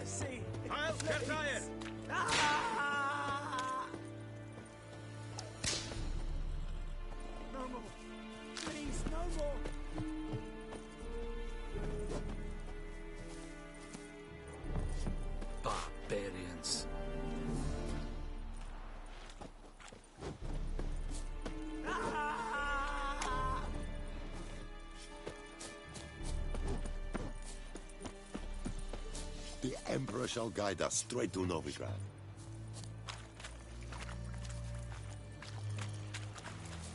mercy! I'll get tired! Ah! No more! Please, no more! Barbarians. Ah! The Emperor shall guide us straight to Novigrad.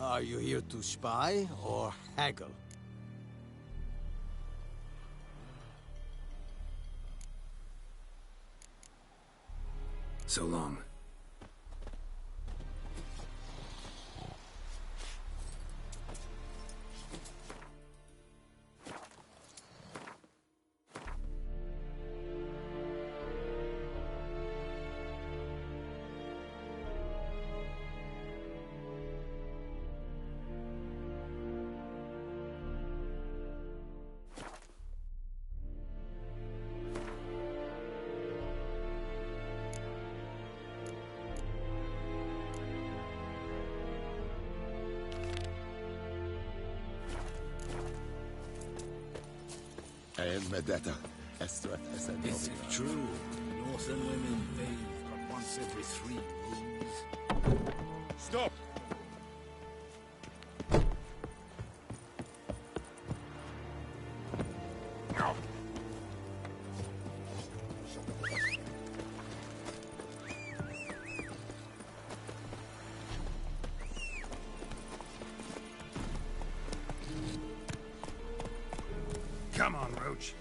Are you here to spy or haggle? So long. And Medetta, Estreth, and Is it Novigrad. true? Northern women bathe but once every 3 moons. Stop! Come on, Roach.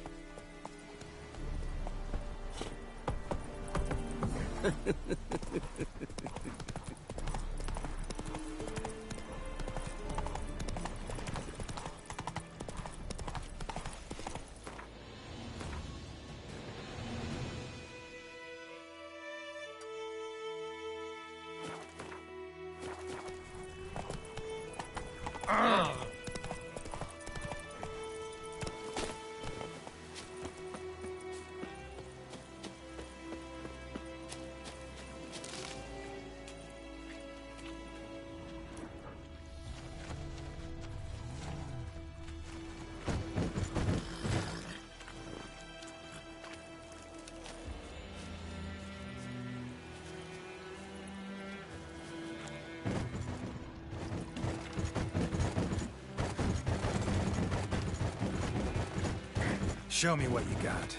Show me what you got.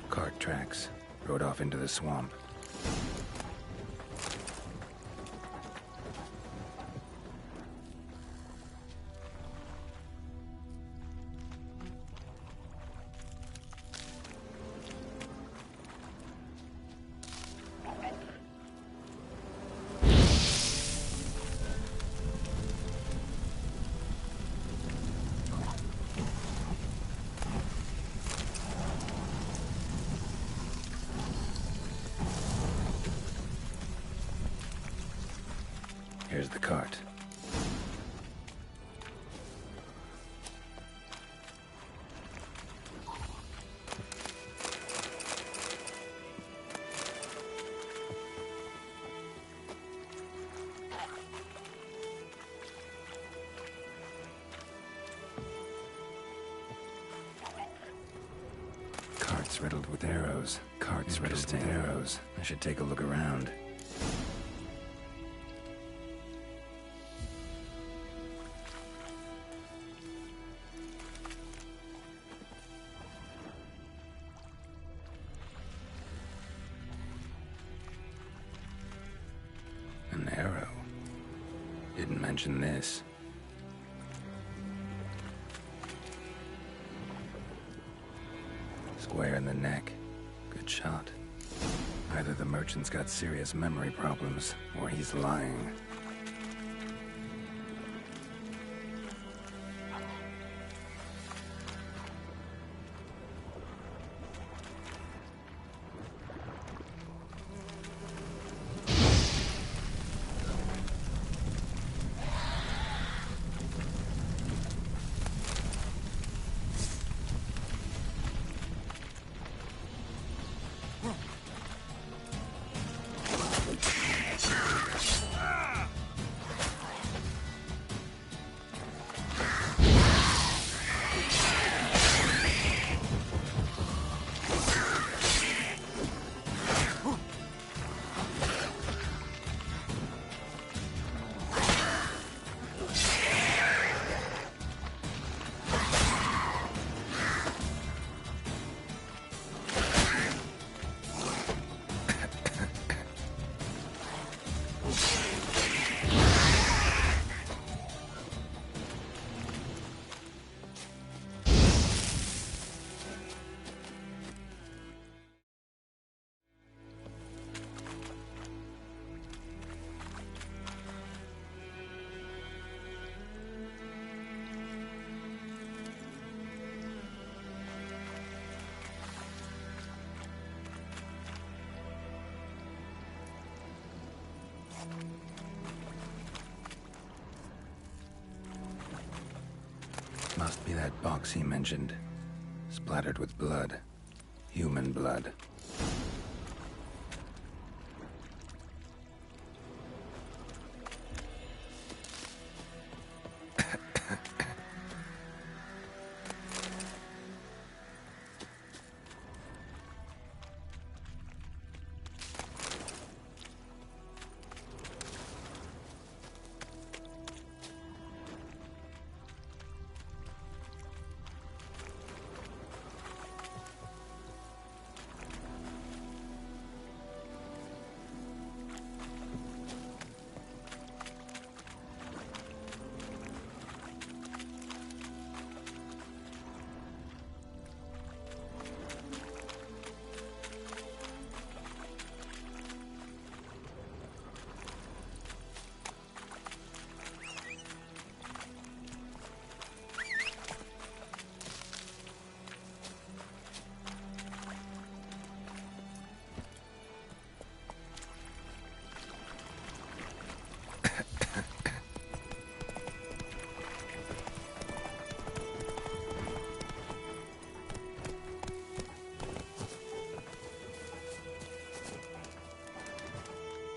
Cart tracks. Rode off into the swamp. Here's the cart. Cart's riddled with arrows. Cart's riddled with arrows. I should take a look around. An arrow. Didn't mention this. Square in the neck. Good shot. Either the merchant's got serious memory problems, or he's lying. Must be that box he mentioned. Splattered with blood. Human blood.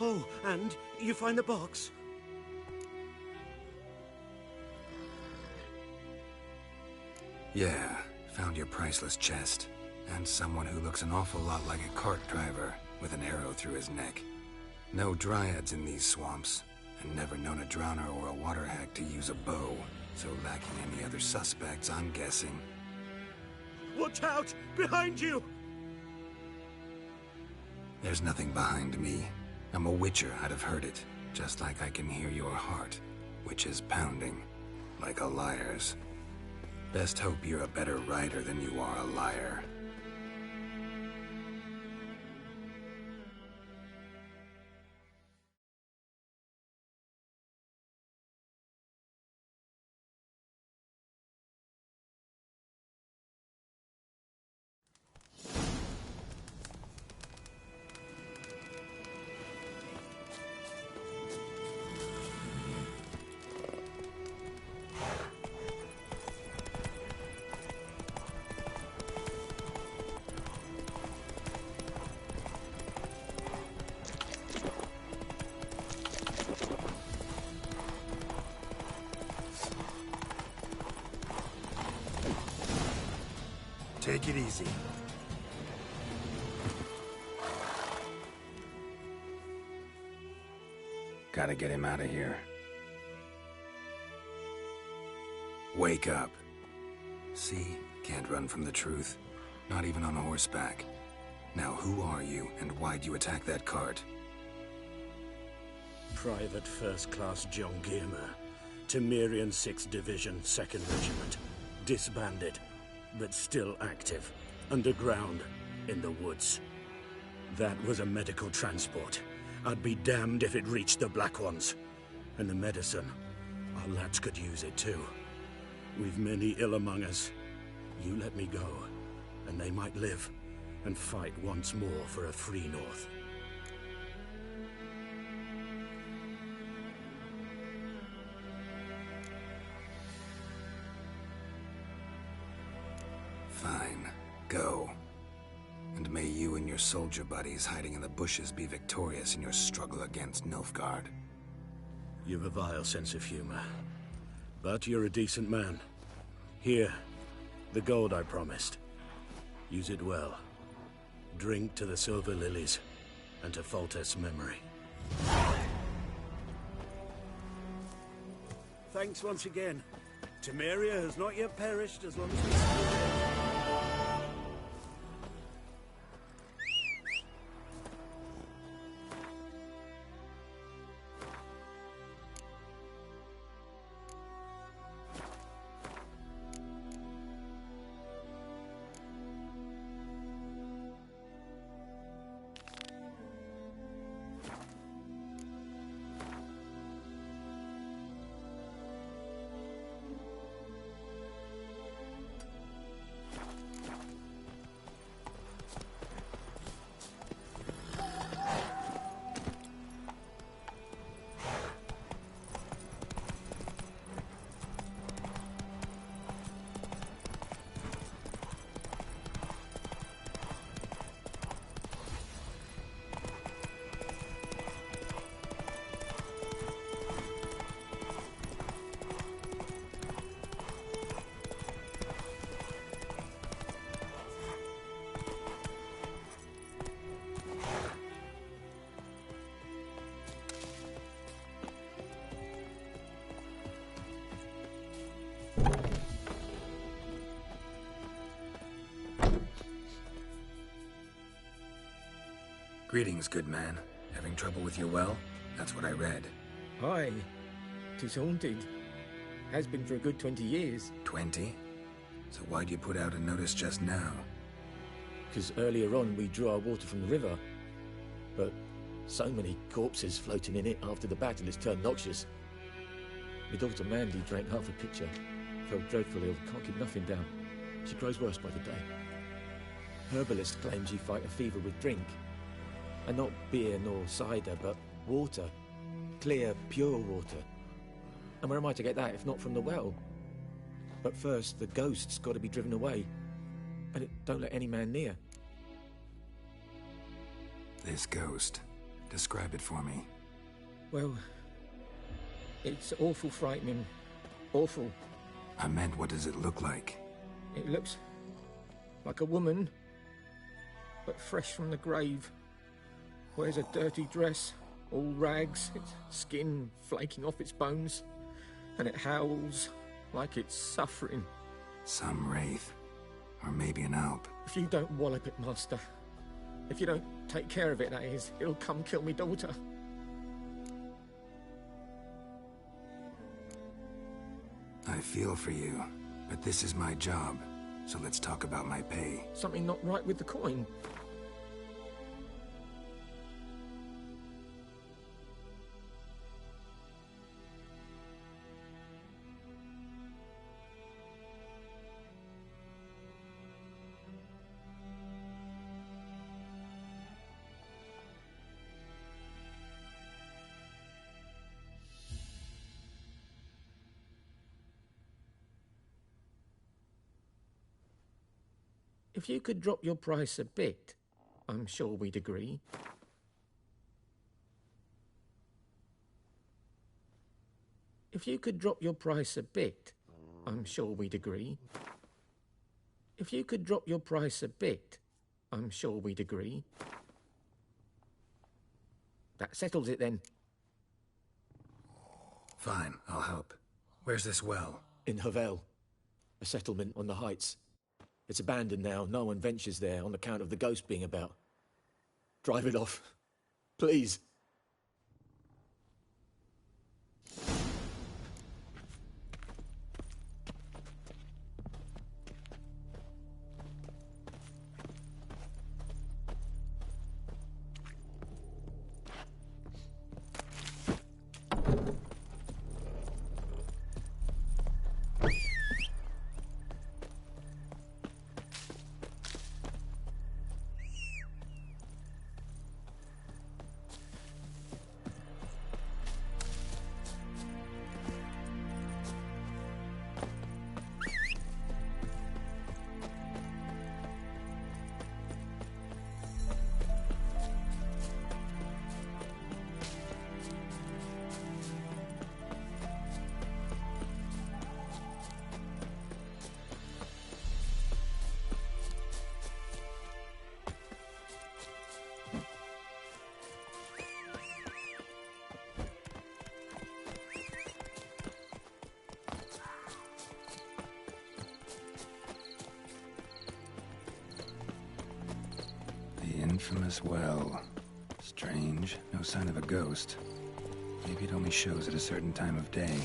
Oh, and you find the box? Yeah, found your priceless chest. And someone who looks an awful lot like a cart driver, with an arrow through his neck. No dryads in these swamps, and never known a drowner or a water hack to use a bow. So lacking any other suspects, I'm guessing. Watch out! Behind you! There's nothing behind me. I'm a witcher, I'd have heard it. Just like I can hear your heart, which is pounding, like a liar's. Best hope you're a better writer than you are a liar. Take it easy. Gotta get him out of here. Wake up. See? Can't run from the truth. Not even on horseback. Now who are you, and why'd you attack that cart? Private First Class John Giermer, Temerian 6th Division, 2nd Regiment. Disbanded, but still active. Underground, in the woods. That was a medical transport. I'd be damned if it reached the Black Ones. And the medicine, our lads could use it too. We've many ill among us. You let me go, and they might live, and fight once more for a free North. Fine. Go. And may you and your soldier buddies hiding in the bushes be victorious in your struggle against Nilfgaard. You've a vile sense of humor. But you're a decent man. Here, the gold I promised. Use it well. Drink to the Silver Lilies, and to Foltest's memory. Thanks once again. Temeria has not yet perished as long as we still Greetings, good man. Having trouble with your well? That's what I read. Aye. 'Tis haunted. Has been for a good 20 years. 20? So why'd you put out a notice just now? Because earlier on we drew our water from the river. But so many corpses floating in it after the battle has turned noxious. My daughter Mandy drank half a pitcher. Felt dreadful ill, can't keep nothing down. She grows worse by the day. Herbalist claims you fight a fever with drink. And not beer nor cider, but water. Clear, pure water. And where am I to get that if not from the well? But first, the ghost's got to be driven away. And it don't let any man near. This ghost. Describe it for me. Well, it's awful frightening. Awful. I meant, what does it look like? It looks like a woman, but fresh from the grave. Wears a dirty dress, all rags, its skin flaking off its bones, and it howls like it's suffering. Some wraith. Or maybe an alp. If you don't wallop it, Master, if you don't take care of it, that is, it'll come kill me daughter. I feel for you, but this is my job, so let's talk about my pay. Something not right with the coin. If you could drop your price a bit, I'm sure we'd agree. If you could drop your price a bit, I'm sure we'd agree. If you could drop your price a bit, I'm sure we'd agree. That settles it then. Fine, I'll help. Where's this well? In Havel, a settlement on the heights. It's abandoned now. No one ventures there on account of the ghost being about. Drive it off. Please. infamous well. Strange, no sign of a ghost. Maybe it only shows at a certain time of day.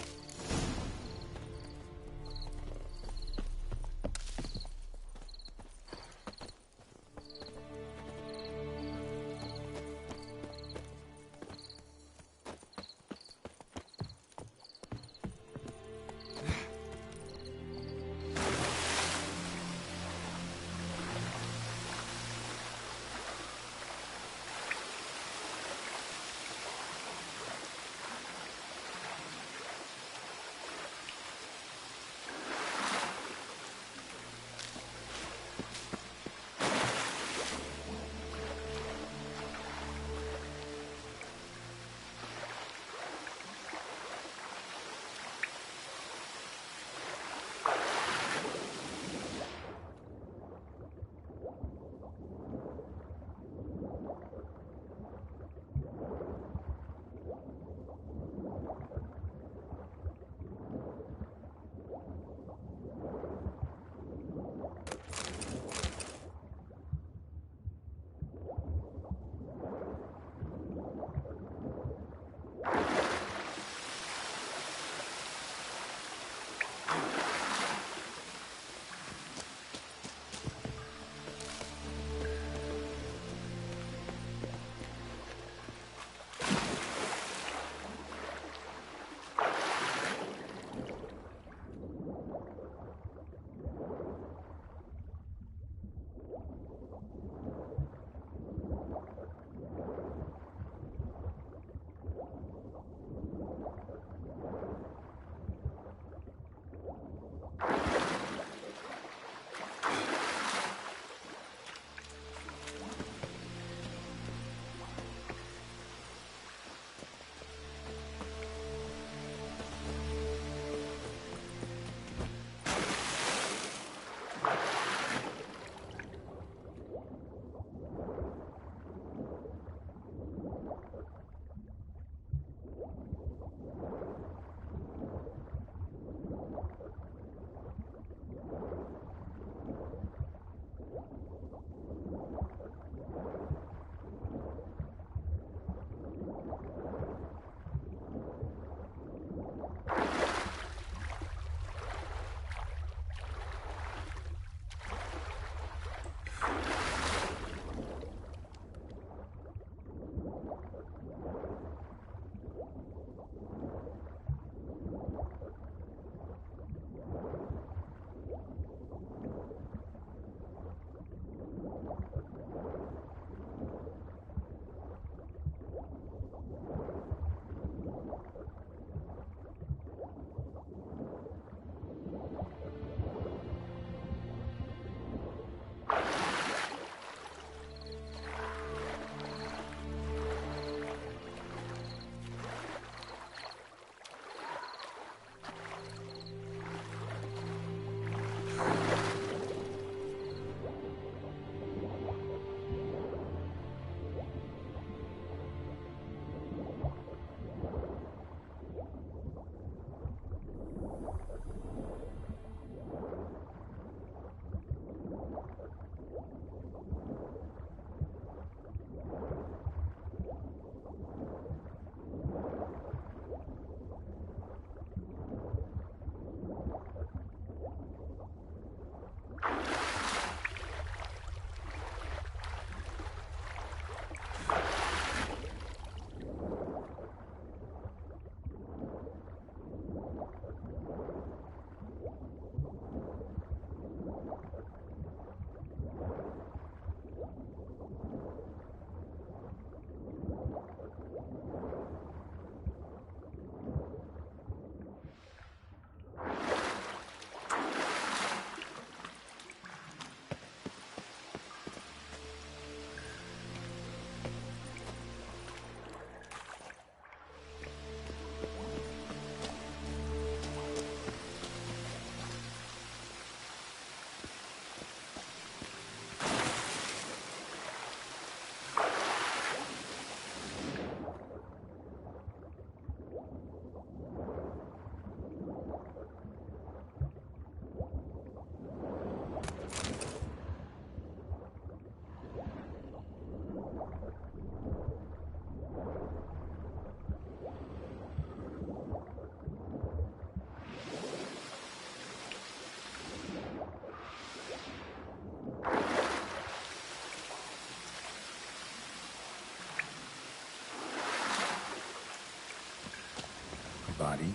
body.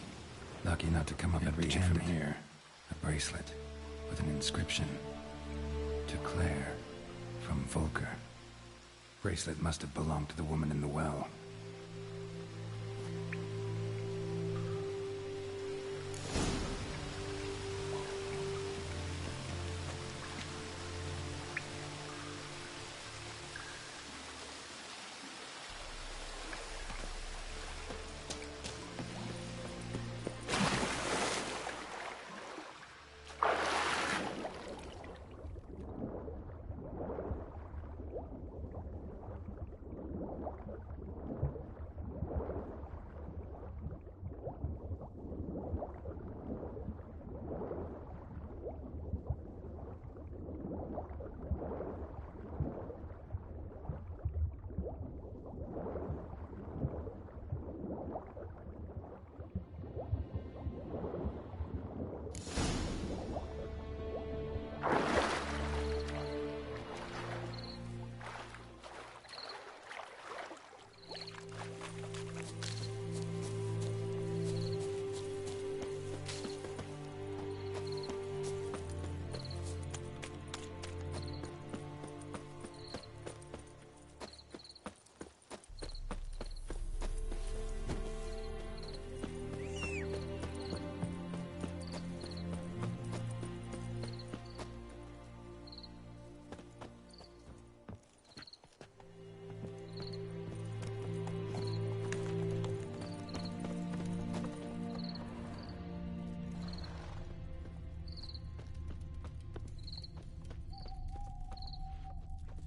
Lucky not to come up and reach from here. A bracelet with an inscription. To Claire, from Volker. Bracelet must have belonged to the woman in the well.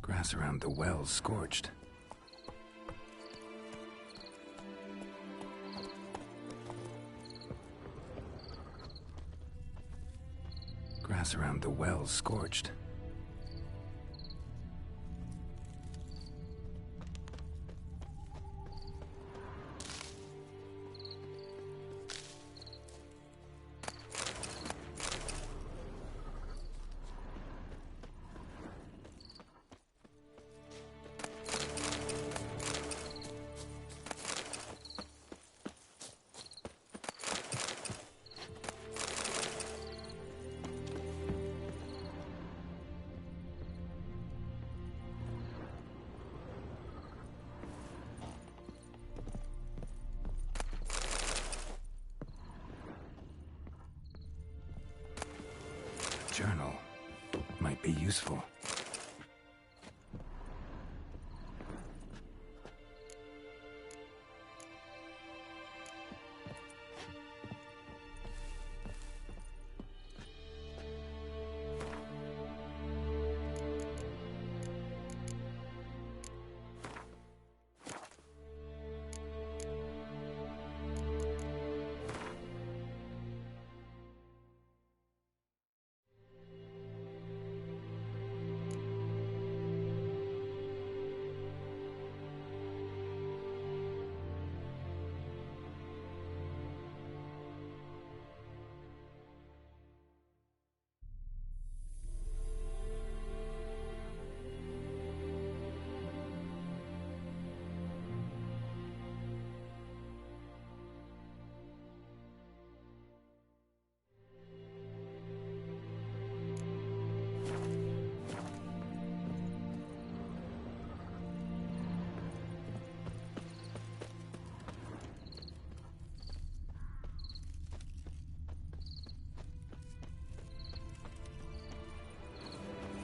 Grass around the well's scorched. Grass around the well's scorched. Journal might be useful.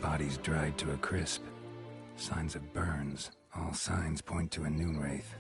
Body's dried to a crisp. Signs of burns. All signs point to a noon wraith.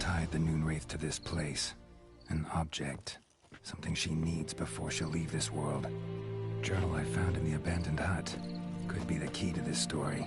tied the Noonwraith to this place. An object. Something she needs before she'll leave this world. Journal I found in the abandoned hut. Could be the key to this story.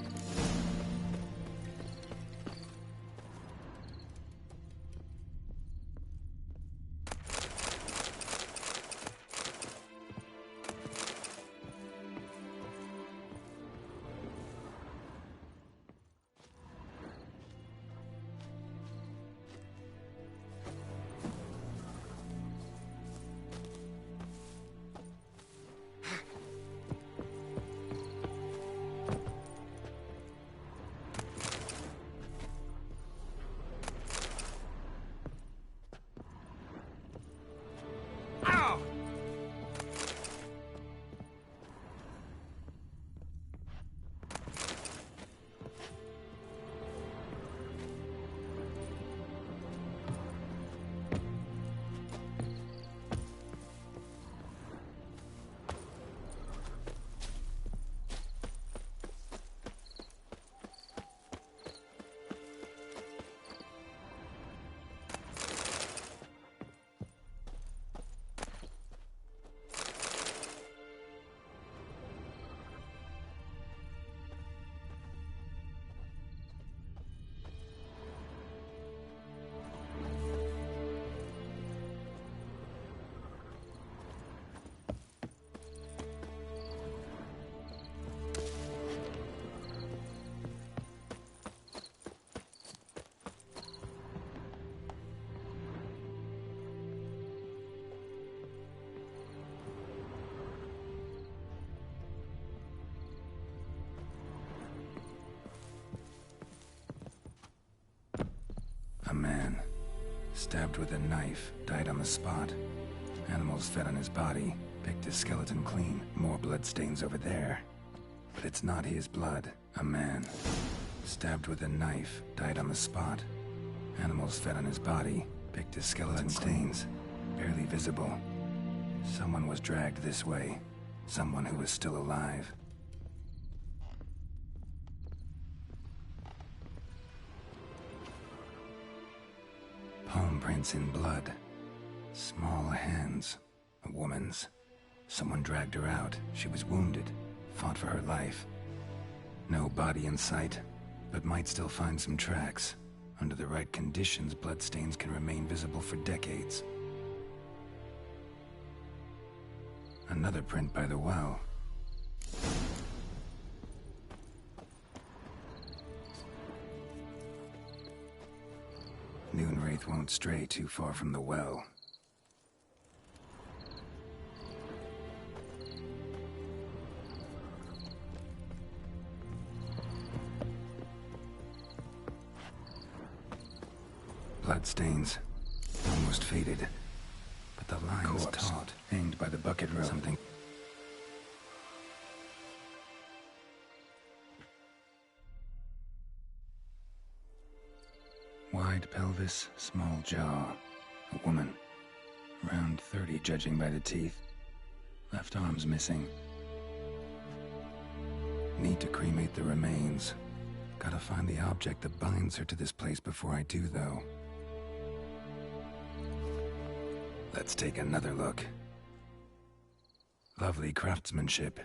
A man, stabbed with a knife, died on the spot. Animals fed on his body, picked his skeleton clean. More bloodstains over there. But it's not his blood. A man, stabbed with a knife, died on the spot. Animals fed on his body, picked his skeleton stains. Barely visible. Someone was dragged this way. Someone who was still alive. Palm prints in blood. Small hands. A woman's. Someone dragged her out. She was wounded. Fought for her life. No body in sight, but might still find some tracks. Under the right conditions, bloodstains can remain visible for decades. Another print by the well. Noonwraith won't stray too far from the well. Bloodstains. Almost faded. But the line's taut, hanged by the bucket rope. Something. Wide pelvis, small jaw. A woman. Around 30, judging by the teeth. Left arm's missing. Need to cremate the remains. Gotta find the object that binds her to this place before I do, though. Let's take another look. Lovely craftsmanship,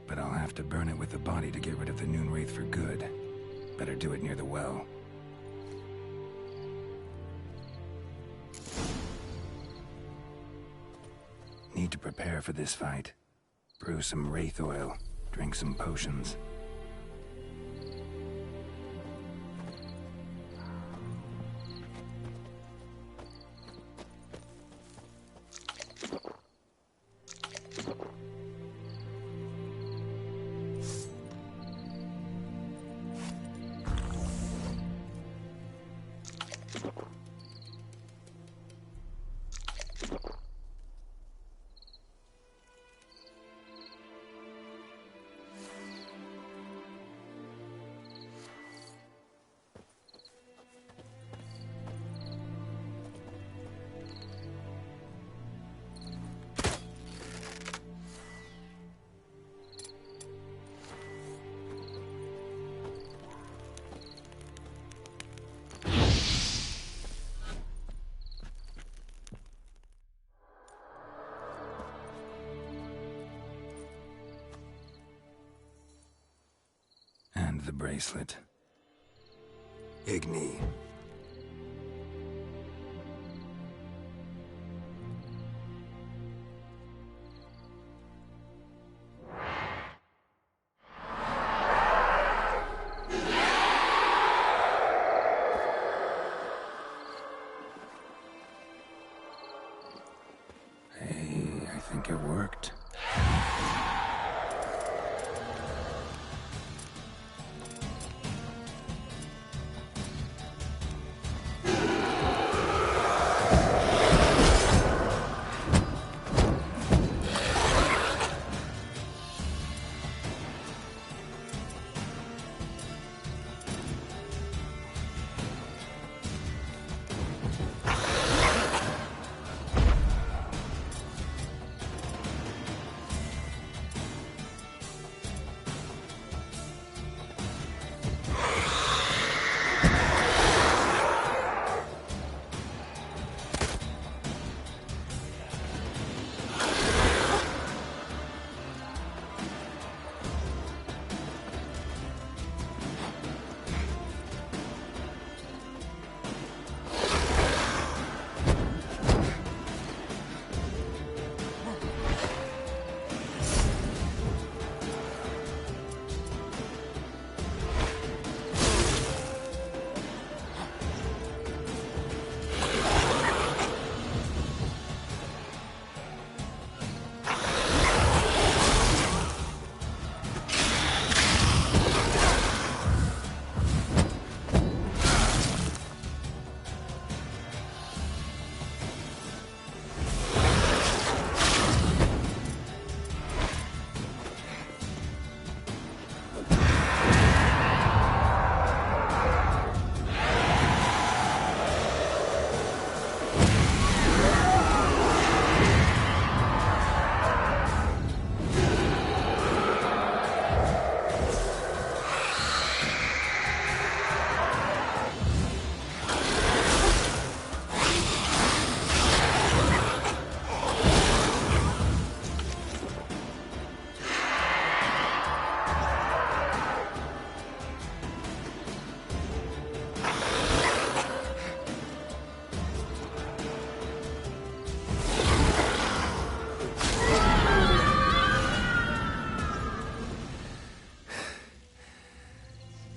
but I'll have to burn it with the body to get rid of the Noonwraith for good. Better do it near the well. Need to prepare for this fight. Brew some wraith oil, drink some potions. And the bracelet. Igni. Hey, I think it worked.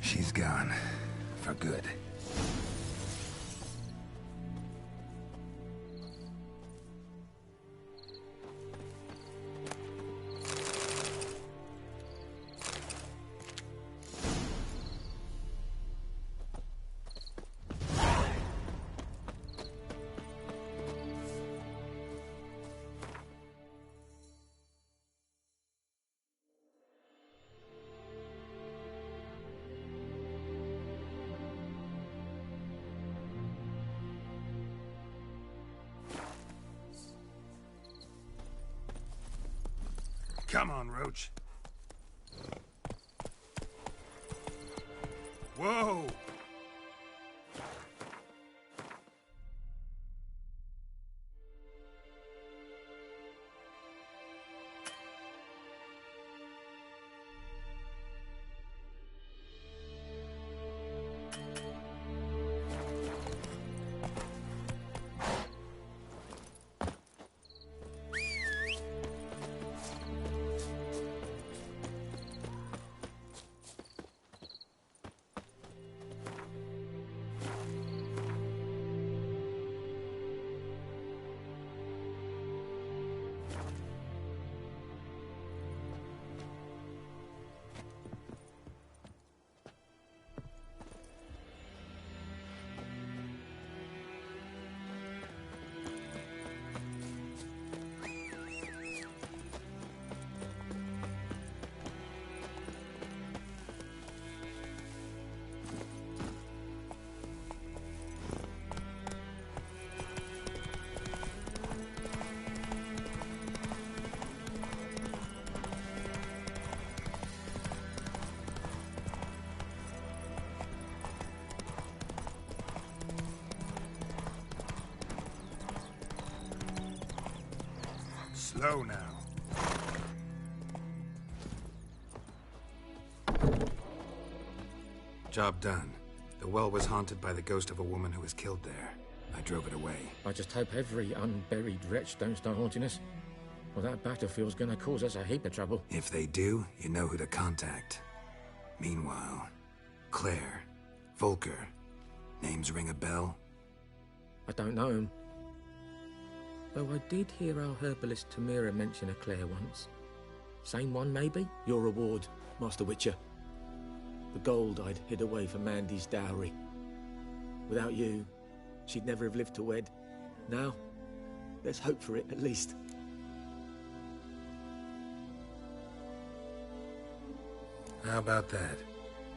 She's gone. For good. Come on, Roach. Whoa! Slow now. Job done. The well was haunted by the ghost of a woman who was killed there. I drove it away. I just hope every unburied wretch don't start haunting us. Well, that battlefield's gonna cause us a heap of trouble. If they do, you know who to contact. Meanwhile, Claire, Volker, names ring a bell? I don't know him. Though I did hear our herbalist Tamira mention a Claire once. Same one, maybe? Your reward, Master Witcher. The gold I'd hid away for Mandy's dowry. Without you, she'd never have lived to wed. Now, let's hope for it, at least. How about that?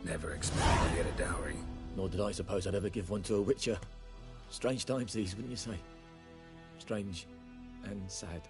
Never expected to get a dowry. Nor did I suppose I'd ever give one to a Witcher. Strange times these, wouldn't you say? Strange and sad.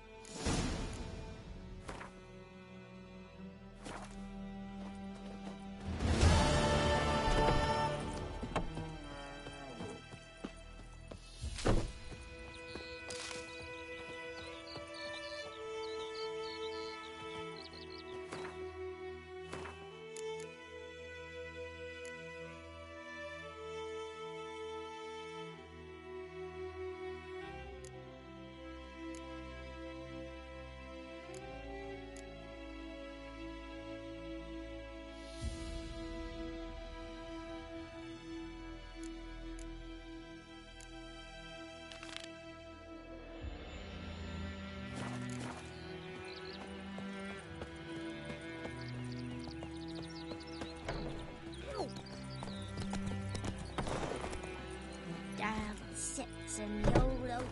And YOLO.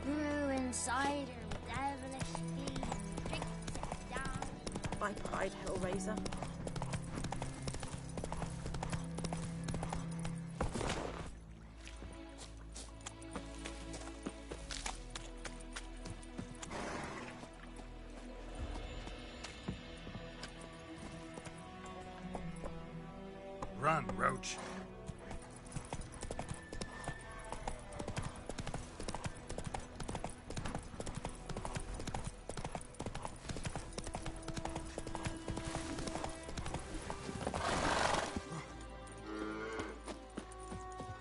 Brew cider, devilish feed, drink it down. By pride, Hellraiser. Run, Roach.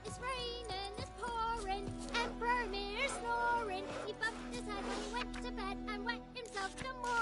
It's raining, it's pouring, Emperor Mirror snoring. He bumped his head when he went to bed and wet himself till morning.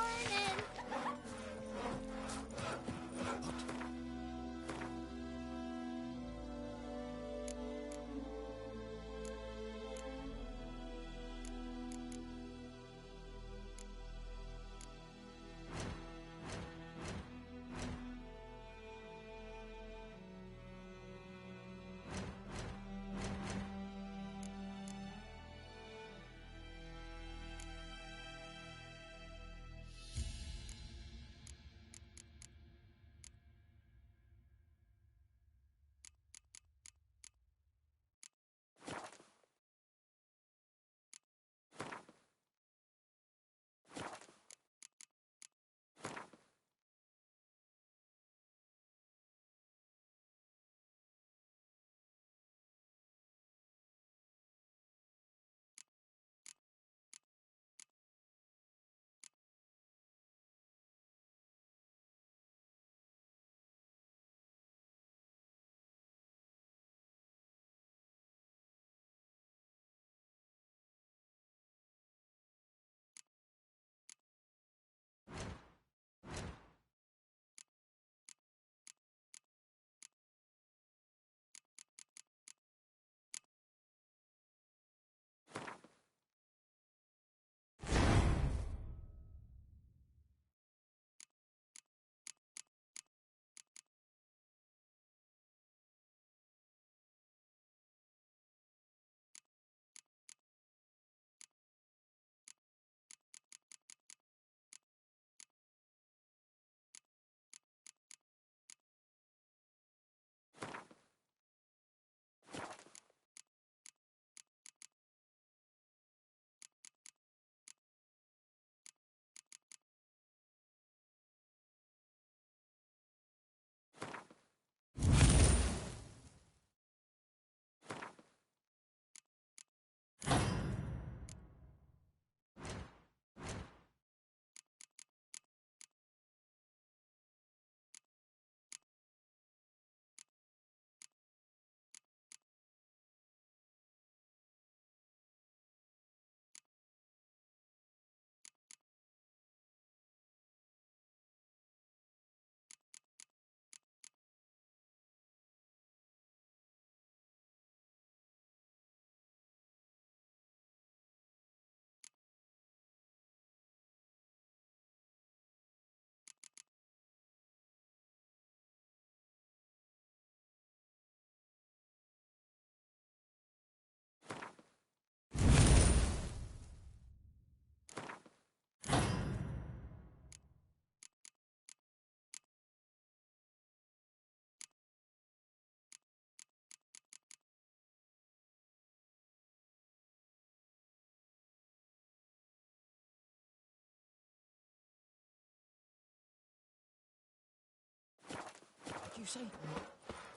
you say?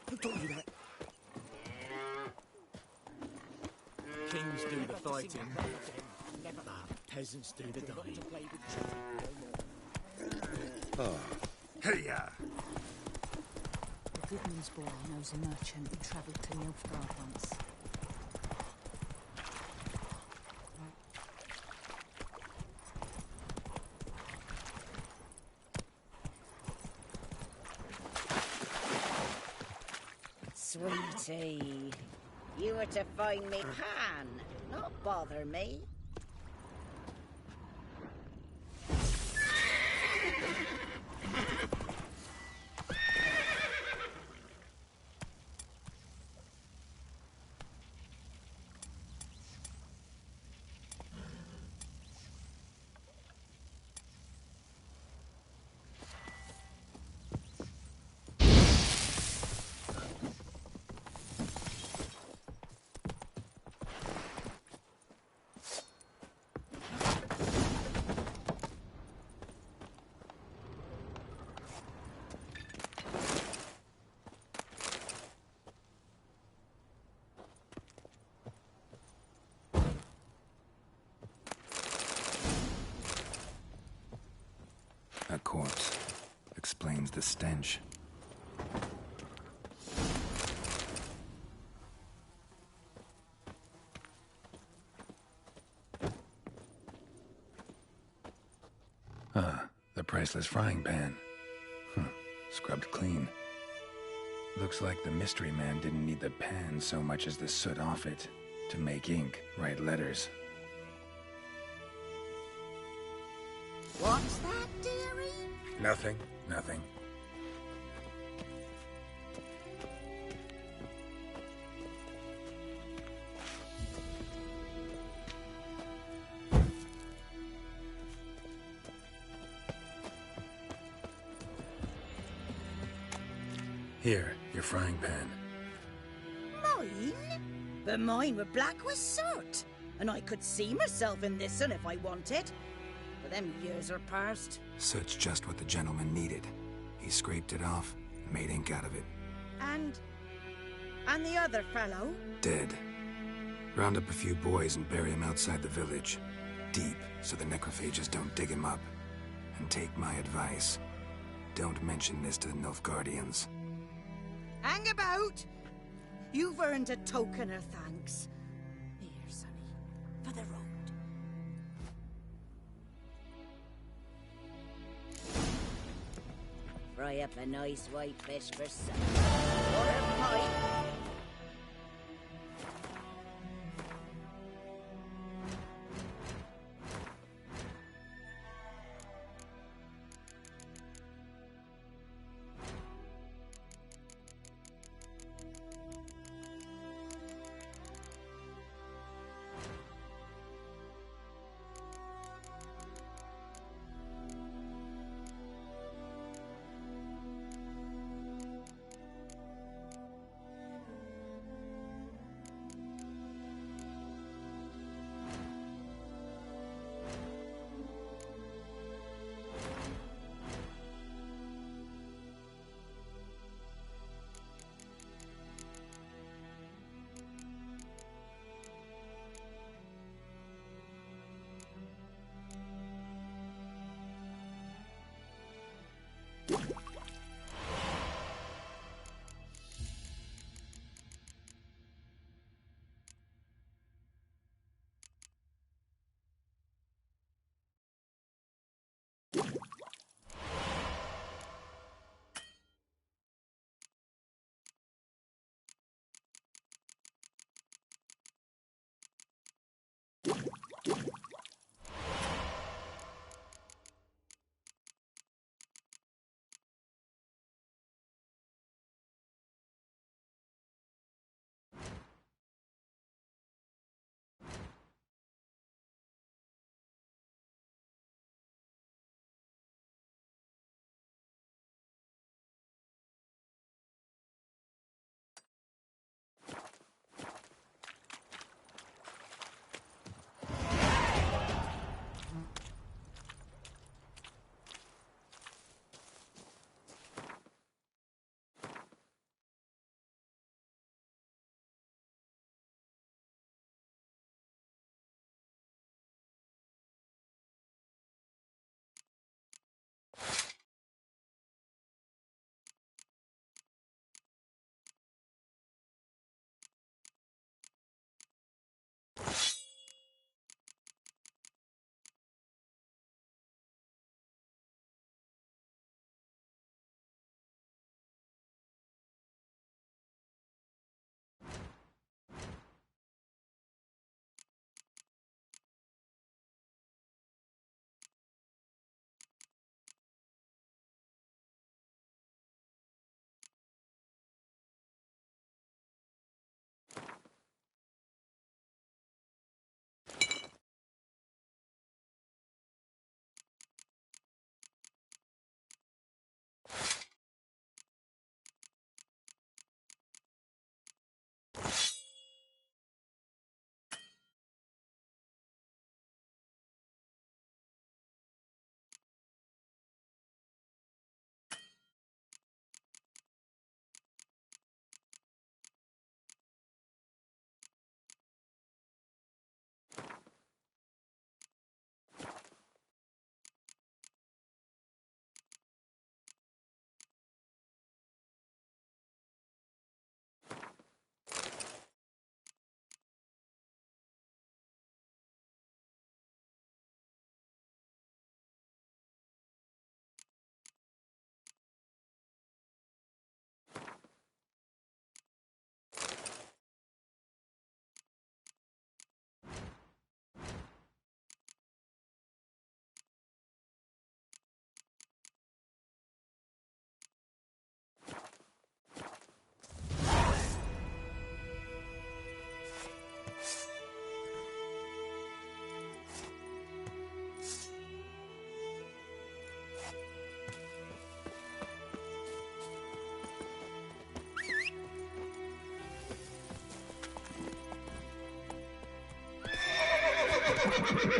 Who taught you that? Kings do the fighting. Never that. Peasants do the dying. Hey-ya! The Goodman's boy knows a merchant who travelled to Nilfgaard once. Sweetie, you were to find me pan, not bother me. A corpse. Explains the stench. The priceless frying pan. Scrubbed clean. Looks like the mystery man didn't need the pan so much as the soot off it to make ink, write letters. What's that, dearie? Nothing. Here, your frying pan. Mine? But mine were black with soot, and I could see myself in this one if I wanted. But them years are past. Soot's just what the gentleman needed. He scraped it off, made ink out of it. And the other fellow? Dead. Round up a few boys and bury him outside the village. Deep, so the necrophages don't dig him up. And take my advice. Don't mention this to the Nilfgaardians. Hang about! You've earned a token of thanks. Here, sonny, for the road. Fry up a nice white fish for supper. Or a pie.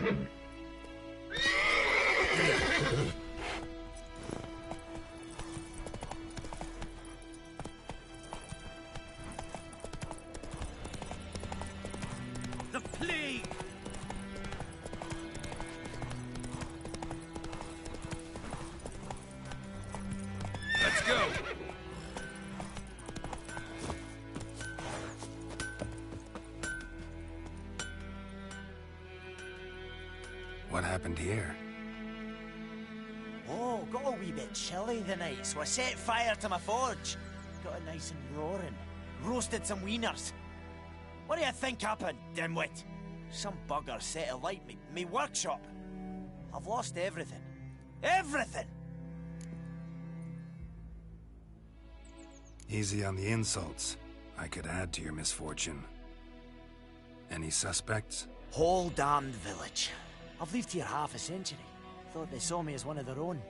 The plague! Let's go! What happened here? Oh, got a wee bit chilly the night, so I set fire to my forge. Got it nice and roaring. Roasted some wieners. What do you think happened, dimwit? Some bugger set alight me workshop. I've lost everything. Everything! Easy on the insults. I could add to your misfortune. Any suspects? Whole damned village. I've lived here half a century. Thought they saw me as one of their own.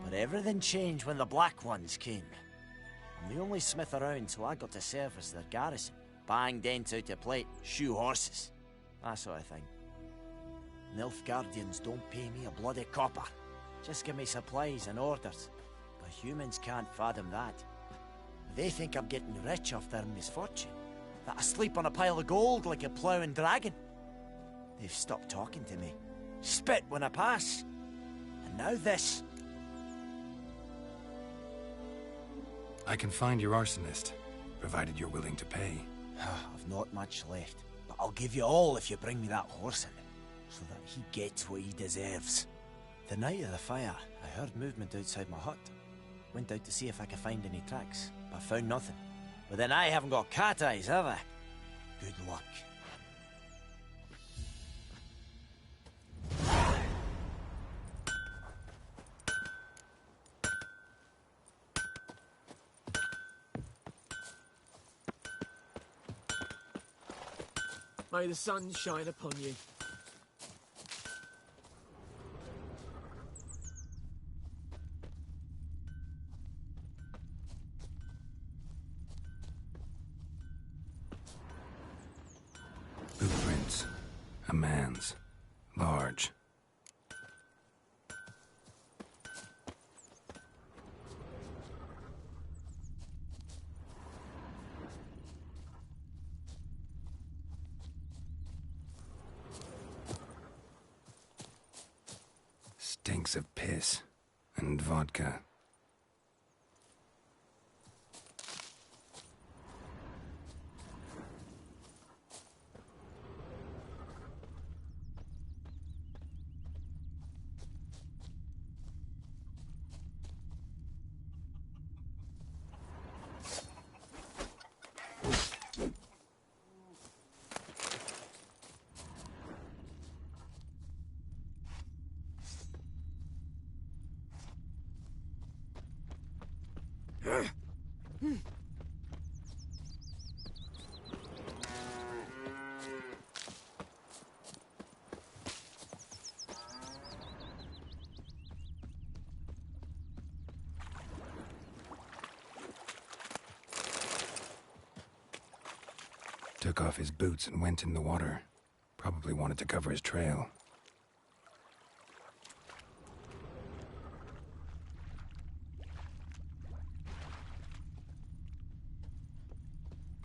But everything changed when the Black Ones came. I'm the only smith around, so I got to service their garrison. Bang dents out of plate, shoe horses. That sort of thing. Nilfgaardians don't pay me a bloody copper. Just give me supplies and orders. But humans can't fathom that. They think I'm getting rich off their misfortune. That I sleep on a pile of gold like a ploughing dragon. They've stopped talking to me. Spit when I pass. And now this. I can find your arsonist, provided you're willing to pay. I've not much left, but I'll give you all if you bring me that horse in, so that he gets what he deserves. The night of the fire, I heard movement outside my hut. Went out to see if I could find any tracks, but found nothing. But then I haven't got cat eyes, have I? Good luck. May the sun shine upon you. Footprints. A man's. Large. Stinks of piss and vodka. Took off his boots and went in the water. Probably wanted to cover his trail.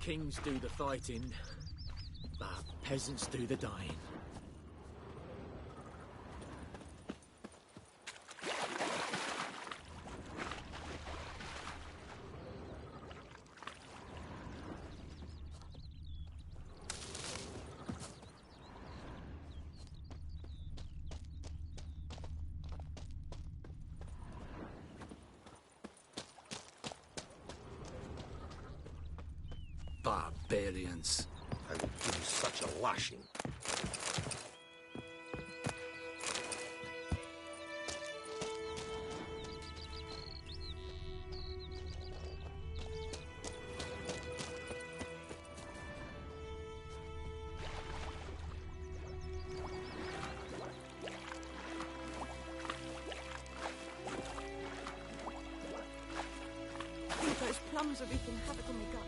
Kings do the fighting, but peasants do the dying. Barbarians. I will give you such a lashing. I think those plums are wreaking havoc on my gut.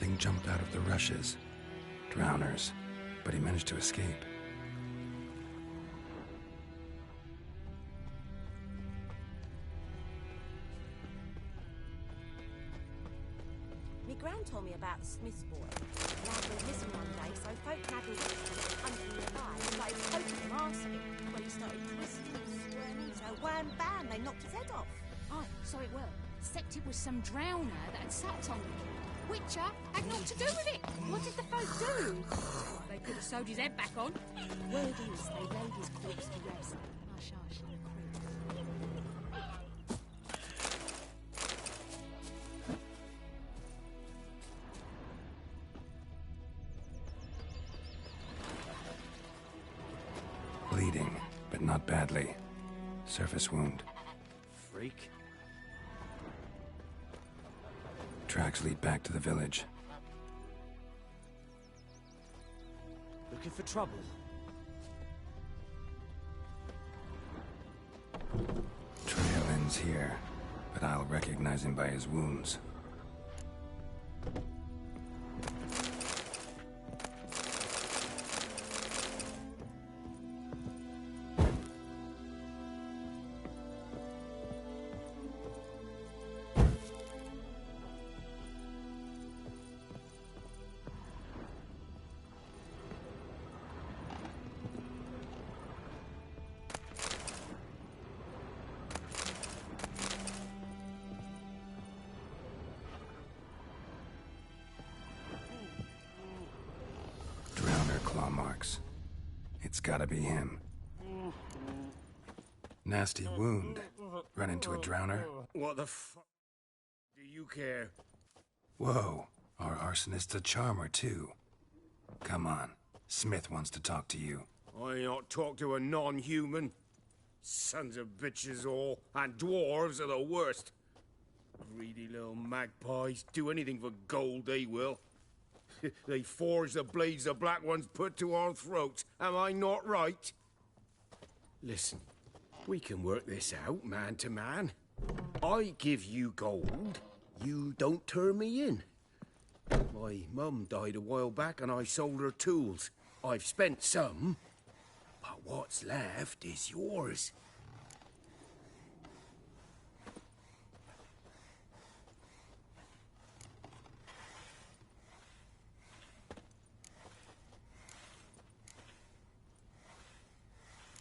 Something jumped out of the rushes. Drowners. But he managed to escape. Me gran told me about the Smith's boy. Lad was missing one day, so folk gathered hunting nearby. Started poking him, asking him. Well, he started twisting and squirming, so wham bam, they knocked his head off. Aye, so it were. Except it was some drowner that had sat on him. Witcher had naught to do with it. What did the folk do? They could have sewed his head back on. Word is, they laid his corpse to rest. Hush, hush, in the creek. Bleeding, but not badly. Surface wound. Freak. Tracks lead back to the village. Looking for trouble? Trail ends here, but I'll recognize him by his wounds. Claw marks. It's gotta be him. Nasty wound. Run into a drowner? What the fuck do you care? Whoa, our arsonist's a charmer too. Come on, Smith wants to talk to you. I ain't not talk to a non-human. Sons of bitches all, and dwarves are the worst. Greedy little magpies, do anything for gold they will. They forge the blades the Black Ones put to our throats. Am I not right? Listen, we can work this out, man to man. I give you gold, you don't turn me in. My mum died a while back and I sold her tools. I've spent some, but what's left is yours.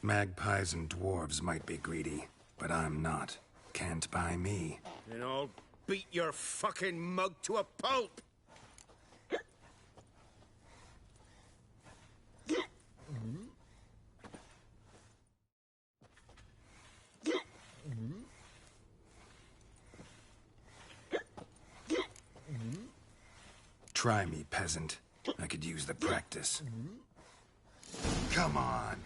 Magpies and dwarves might be greedy, but I'm not. Can't buy me. Then I'll beat your fucking mug to a pulp! Try me, peasant. I could use the practice. Come on!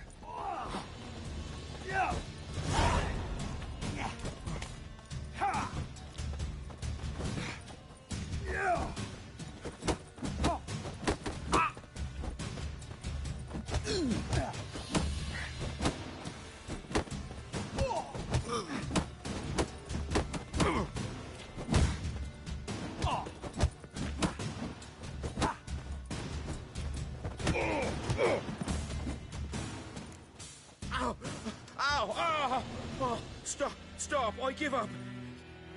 Stop, I give up.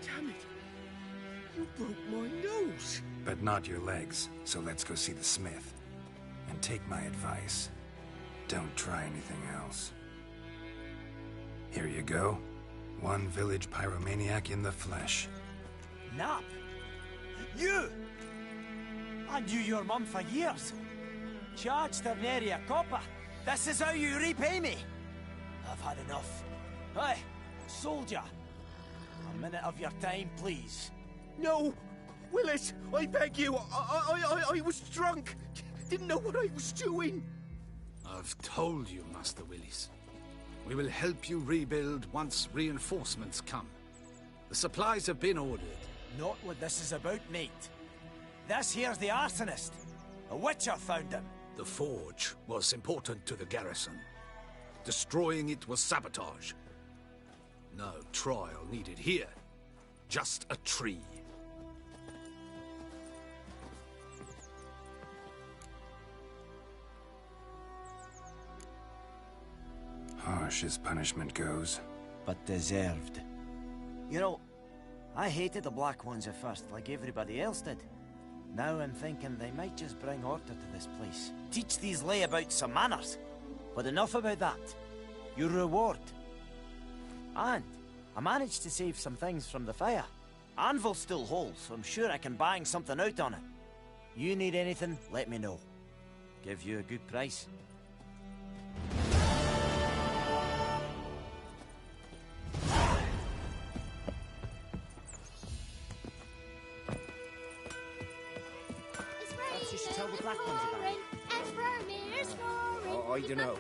Damn it. You broke my nose. But not your legs, so let's go see the smith. And take my advice. Don't try anything else. Here you go. One village pyromaniac in the flesh. Nap? You? I knew your mum for years. Charged her nary a copper. This is how you repay me. I've had enough. Hey, soldier. A minute of your time, please. No! Willis, I beg you. I was drunk. Didn't know what I was doing. I've told you, Master Willis. We will help you rebuild once reinforcements come. The supplies have been ordered. Not what this is about, mate. This here's the arsonist. A witcher found him. The forge was important to the garrison. Destroying it was sabotage. No trial needed here. Just a tree. harsh as punishment goes. But deserved. You know, I hated the Black Ones at first, like everybody else did. Now I'm thinking they might just bring order to this place. Teach these layabouts some manners. But enough about that. Your reward. And I managed to save some things from the fire. Anvil's still whole, so I'm sure I can bang something out on it. You need anything, let me know. Give you a good price. Perhaps you should tell the Black Ones about it. I don't know.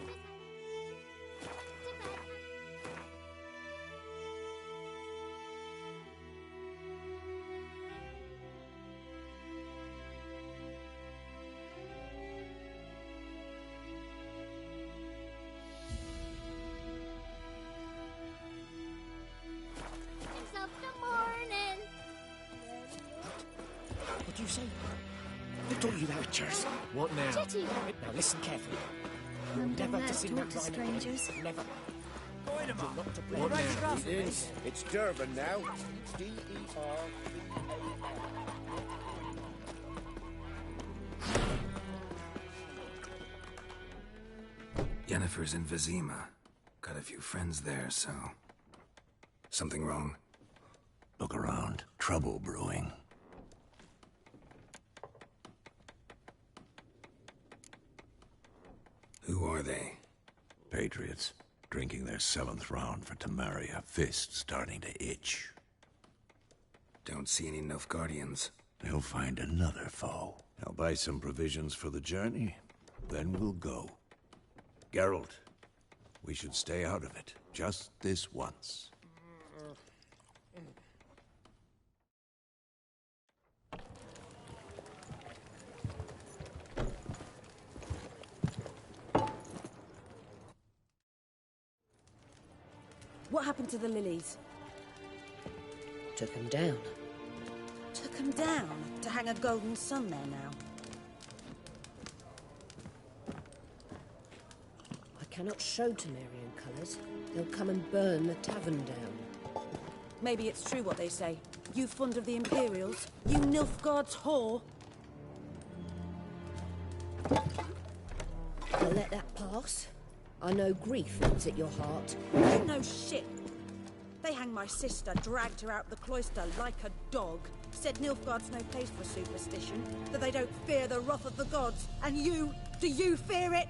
What do you say? Who told you that, Chers? What now? Jetty. Now listen carefully. You never to see that talk to line again. strangers. Never. Not to What now? It's Durban now. D-E-R. Yennefer's in Vizima. Got a few friends there, so... Something wrong? Look around. Trouble brewing. Who are they? Patriots. Drinking their 7th round for Temeria. Fist starting to itch. Don't see any Nilfgaardians. They'll find another foe. I'll buy some provisions for the journey. Then we'll go. Geralt, we should stay out of it. Just this once. What happened to the lilies? Took him down. Took them down to hang a golden sun there now. I cannot show Temerian colours. They'll come and burn the tavern down. Maybe it's true what they say. You fond of the Imperials? You Nilfgaard's whore? I'll let that pass. I know grief eats at your heart. You know shit. They hanged my sister, dragged her out the cloister like a dog. Said Nilfgaard's no place for superstition, that they don't fear the wrath of the gods. And you, do you fear it?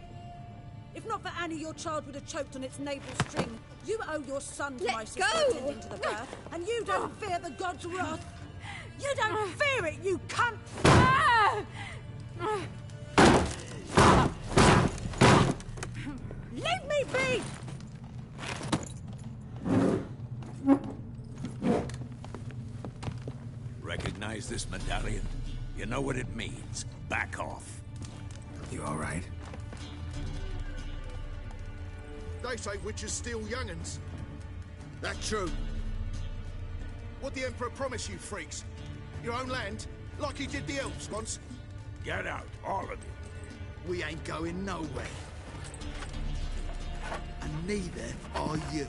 If not for Annie, your child would have choked on its navel string. You owe your son to my sister attending to the birth, and you don't fear the gods' wrath. You don't fear it, you cunt! Leave me be! Recognize this medallion? You know what it means. Back off. You all right? They say witches steal young'uns. That true. What the Emperor promise you, freaks? Your own land? Like he did the elves once? Get out, all of you. We ain't going nowhere. And neither are you.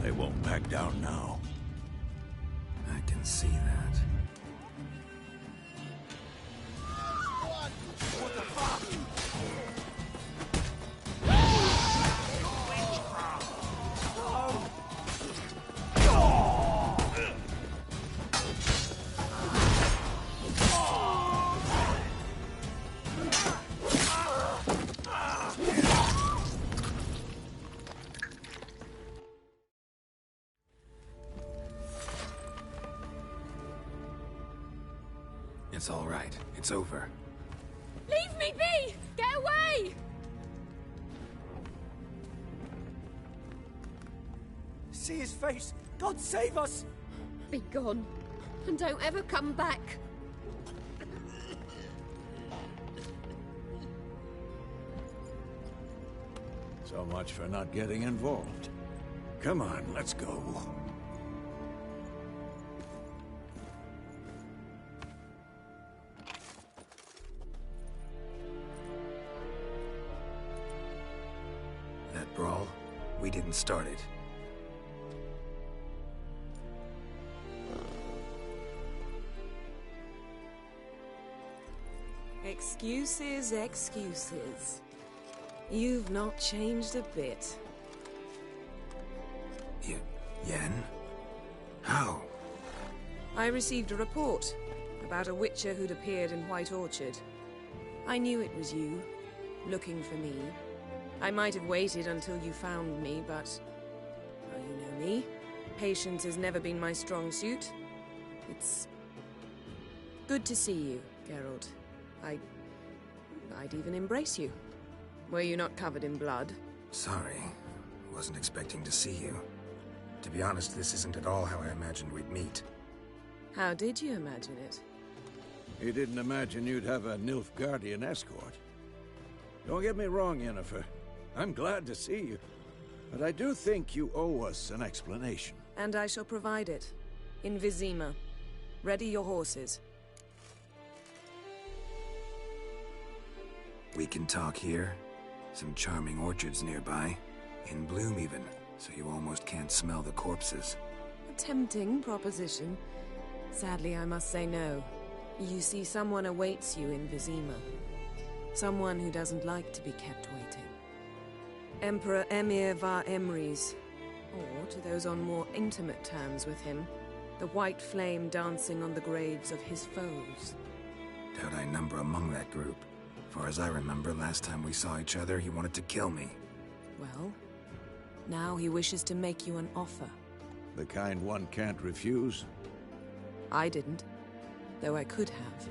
They won't back down now. I can see that. What the fuck? It's all right. It's over. Leave me be! Get away! See his face! God save us! Be gone, and don't ever come back. So much for not getting involved. Come on, let's go. that brawl. We didn't start it. Excuses, excuses. You've not changed a bit. Yen? How? I received a report about a witcher who'd appeared in White Orchard. I knew it was you, looking for me. I might have waited until you found me, but... well, you know me. Patience has never been my strong suit. It's... good to see you, Geralt. I'd even embrace you. Were you not covered in blood? Sorry. Wasn't expecting to see you. To be honest, this isn't at all how I imagined we'd meet. How did you imagine it? You didn't imagine you'd have a Nilfgaardian escort. Don't get me wrong, Yennefer. I'm glad to see you. But I do think you owe us an explanation. And I shall provide it. In Vizima. Ready your horses. We can talk here. Some charming orchards nearby. In bloom even, so you almost can't smell the corpses. A tempting proposition. Sadly, I must say no. You see, someone awaits you in Vizima. Someone who doesn't like to be kept waiting. Emperor Emir var Emrys. Or, to those on more intimate terms with him, the white flame dancing on the graves of his foes. Doubt I number among that group. Far as I remember, last time we saw each other, he wanted to kill me. Well, now he wishes to make you an offer. The kind one can't refuse? I didn't, though I could have.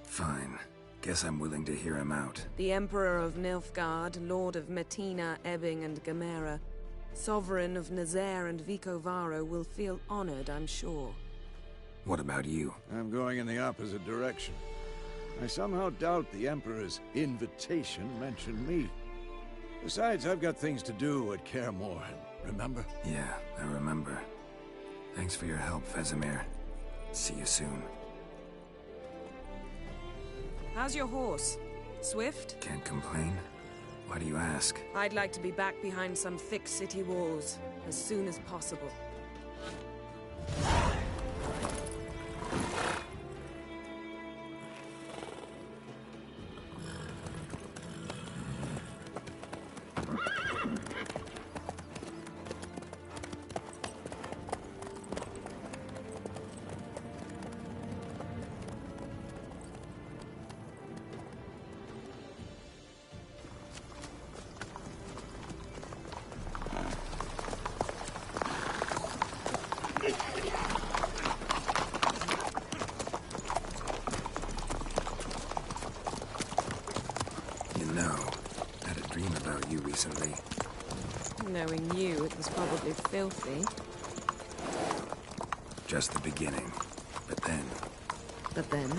Fine. Guess I'm willing to hear him out. The Emperor of Nilfgaard, Lord of Metina, Ebbing, and Gamera, Sovereign of Nazaire and Vicovaro will feel honored, I'm sure. What about you? I'm going in the opposite direction. I somehow doubt the Emperor's invitation mentioned me. Besides, I've got things to do at Kaer Morhen, remember? Yeah, I remember. Thanks for your help, Vesemir. See you soon. How's your horse? Swift? Can't complain. Why do you ask? I'd like to be back behind some thick city walls as soon as possible. Recently. Knowing you, it was probably filthy. Just the beginning. But then... But then?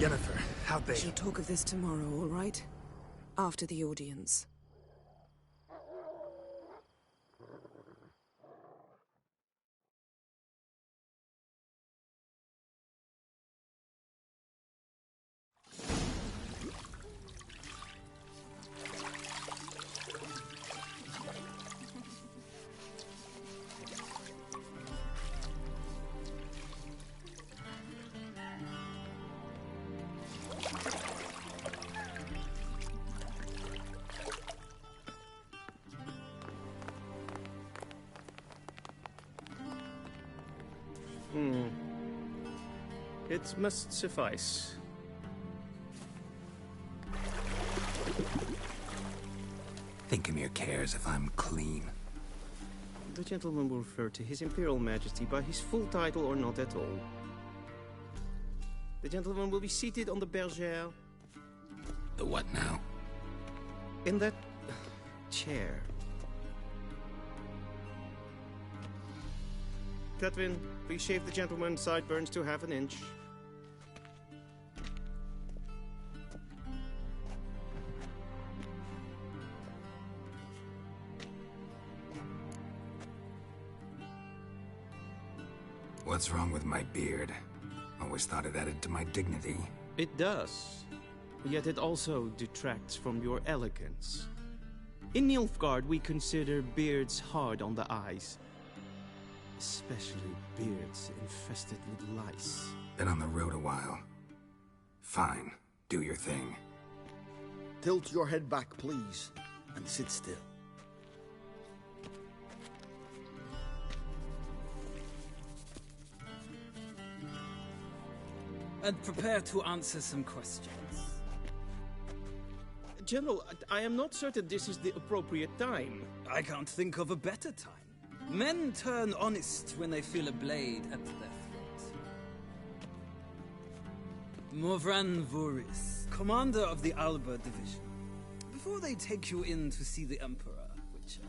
Yennefer, how'd they... We shall talk of this tomorrow, all right? After the audience. It must suffice. Thinkamere cares if I'm clean. The gentleman will refer to His Imperial Majesty by his full title or not at all. The gentleman will be seated on the bergère. The what now? In that chair. Catwin, please shave the gentleman's sideburns to half an inch. What's wrong with my beard? Always thought it added to my dignity. It does. Yet it also detracts from your elegance. In Nilfgaard, we consider beards hard on the eyes. Especially beards infested with lice. Been on the road a while. Fine. Do your thing. Tilt your head back, please, and sit still. And prepare to answer some questions. General, I am not certain this is the appropriate time. I can't think of a better time. Men turn honest when they feel a blade at their throat. Morvran Voris, commander of the Alba Division. Before they take you in to see the Emperor, Witcher,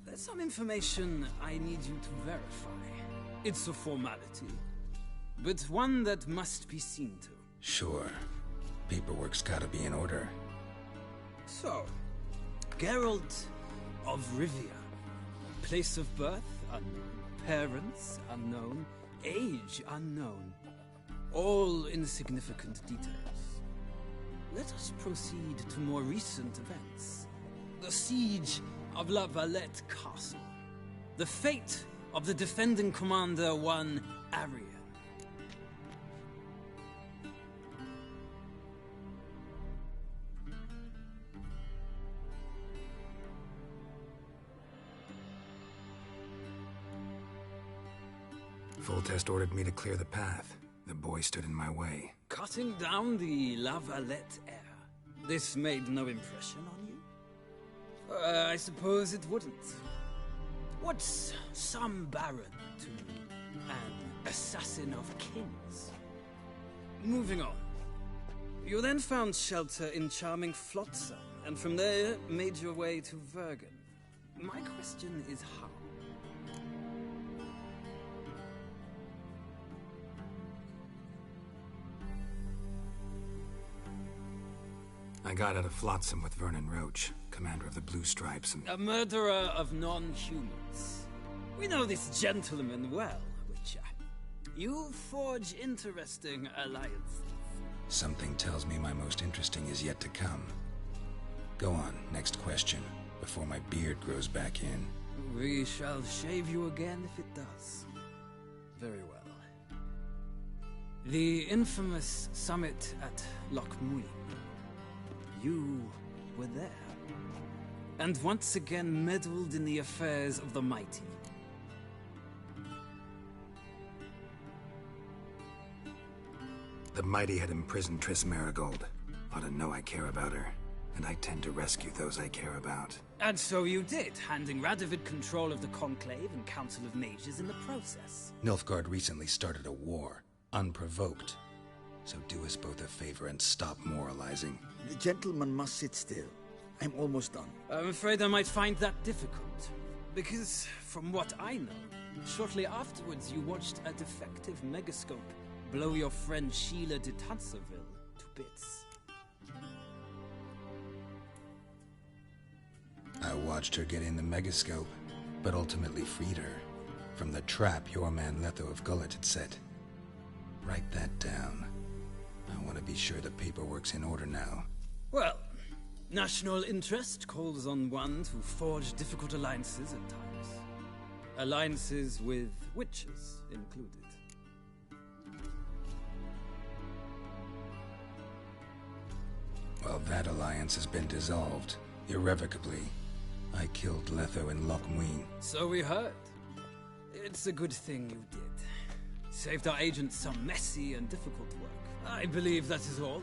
there's some information I need you to verify. It's a formality, but one that must be seen to. Sure. Paperwork's gotta be in order. So, Geralt of Rivia. Place of birth, unknown. Parents, unknown. Age, unknown. All insignificant details. Let us proceed to more recent events. The siege of La Valette Castle. The fate of the defending commander, one Arian. Foltest ordered me to clear the path. The boy stood in my way. Cutting down the La Valette heir. This made no impression on you? I suppose it wouldn't. What's some baron to an assassin of kings? Moving on. You then found shelter in charming Flotsam, and from there made your way to Vergen. My question is how? I got out of Flotsam with Vernon Roach, commander of the Blue Stripes, and... A murderer of non-humans. We know this gentleman well, Witcher. You forge interesting alliances. Something tells me my most interesting is yet to come. Go on, next question, before my beard grows back in. We shall shave you again if it does. Very well. The infamous summit at Loch Muin. You were there. And once again meddled in the affairs of the mighty. The mighty had imprisoned Triss Marigold. Ought to know I care about her. And I tend to rescue those I care about. And so you did, handing Radovid control of the Conclave and Council of Mages in the process. Nilfgaard recently started a war, unprovoked. So do us both a favor and stop moralizing. The gentleman must sit still. I'm almost done. I'm afraid I might find that difficult. Because, from what I know, shortly afterwards you watched a defective megascope blow your friend Sheila de Tanserville to bits. I watched her get in the megascope, but ultimately freed her from the trap your man Letho of Gullet had set. Write that down. I want to be sure the paperwork's in order now. Well, national interest calls on one to forge difficult alliances at times. Alliances with witches included. Well, that alliance has been dissolved, irrevocably. I killed Letho in Loch Muin. So we heard. It's a good thing you did. Saved our agents some messy and difficult work. I believe that is all.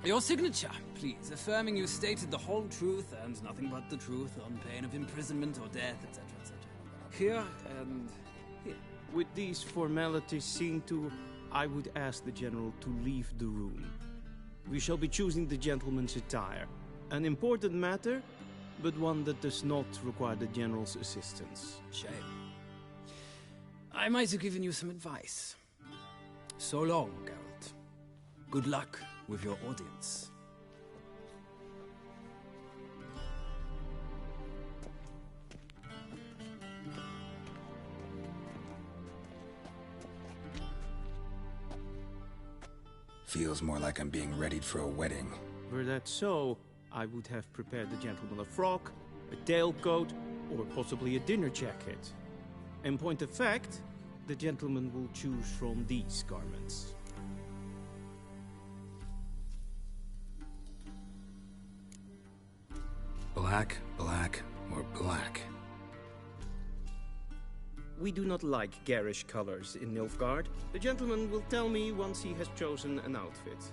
Your signature, please, affirming you stated the whole truth and nothing but the truth on pain of imprisonment or death, etc., etc. Here and here. With these formalities seen to, I would ask the General to leave the room. We shall be choosing the gentleman's attire. An important matter, but one that does not require the General's assistance. Shame. I might have given you some advice. So long, Geralt. Good luck with your audience. Feels more like I'm being readied for a wedding. Were that so, I would have prepared the gentleman a frock, a tailcoat, or possibly a dinner jacket. In point of fact, the gentleman will choose from these garments. Black, black, or black? We do not like garish colors in Nilfgaard. The gentleman will tell me once he has chosen an outfit.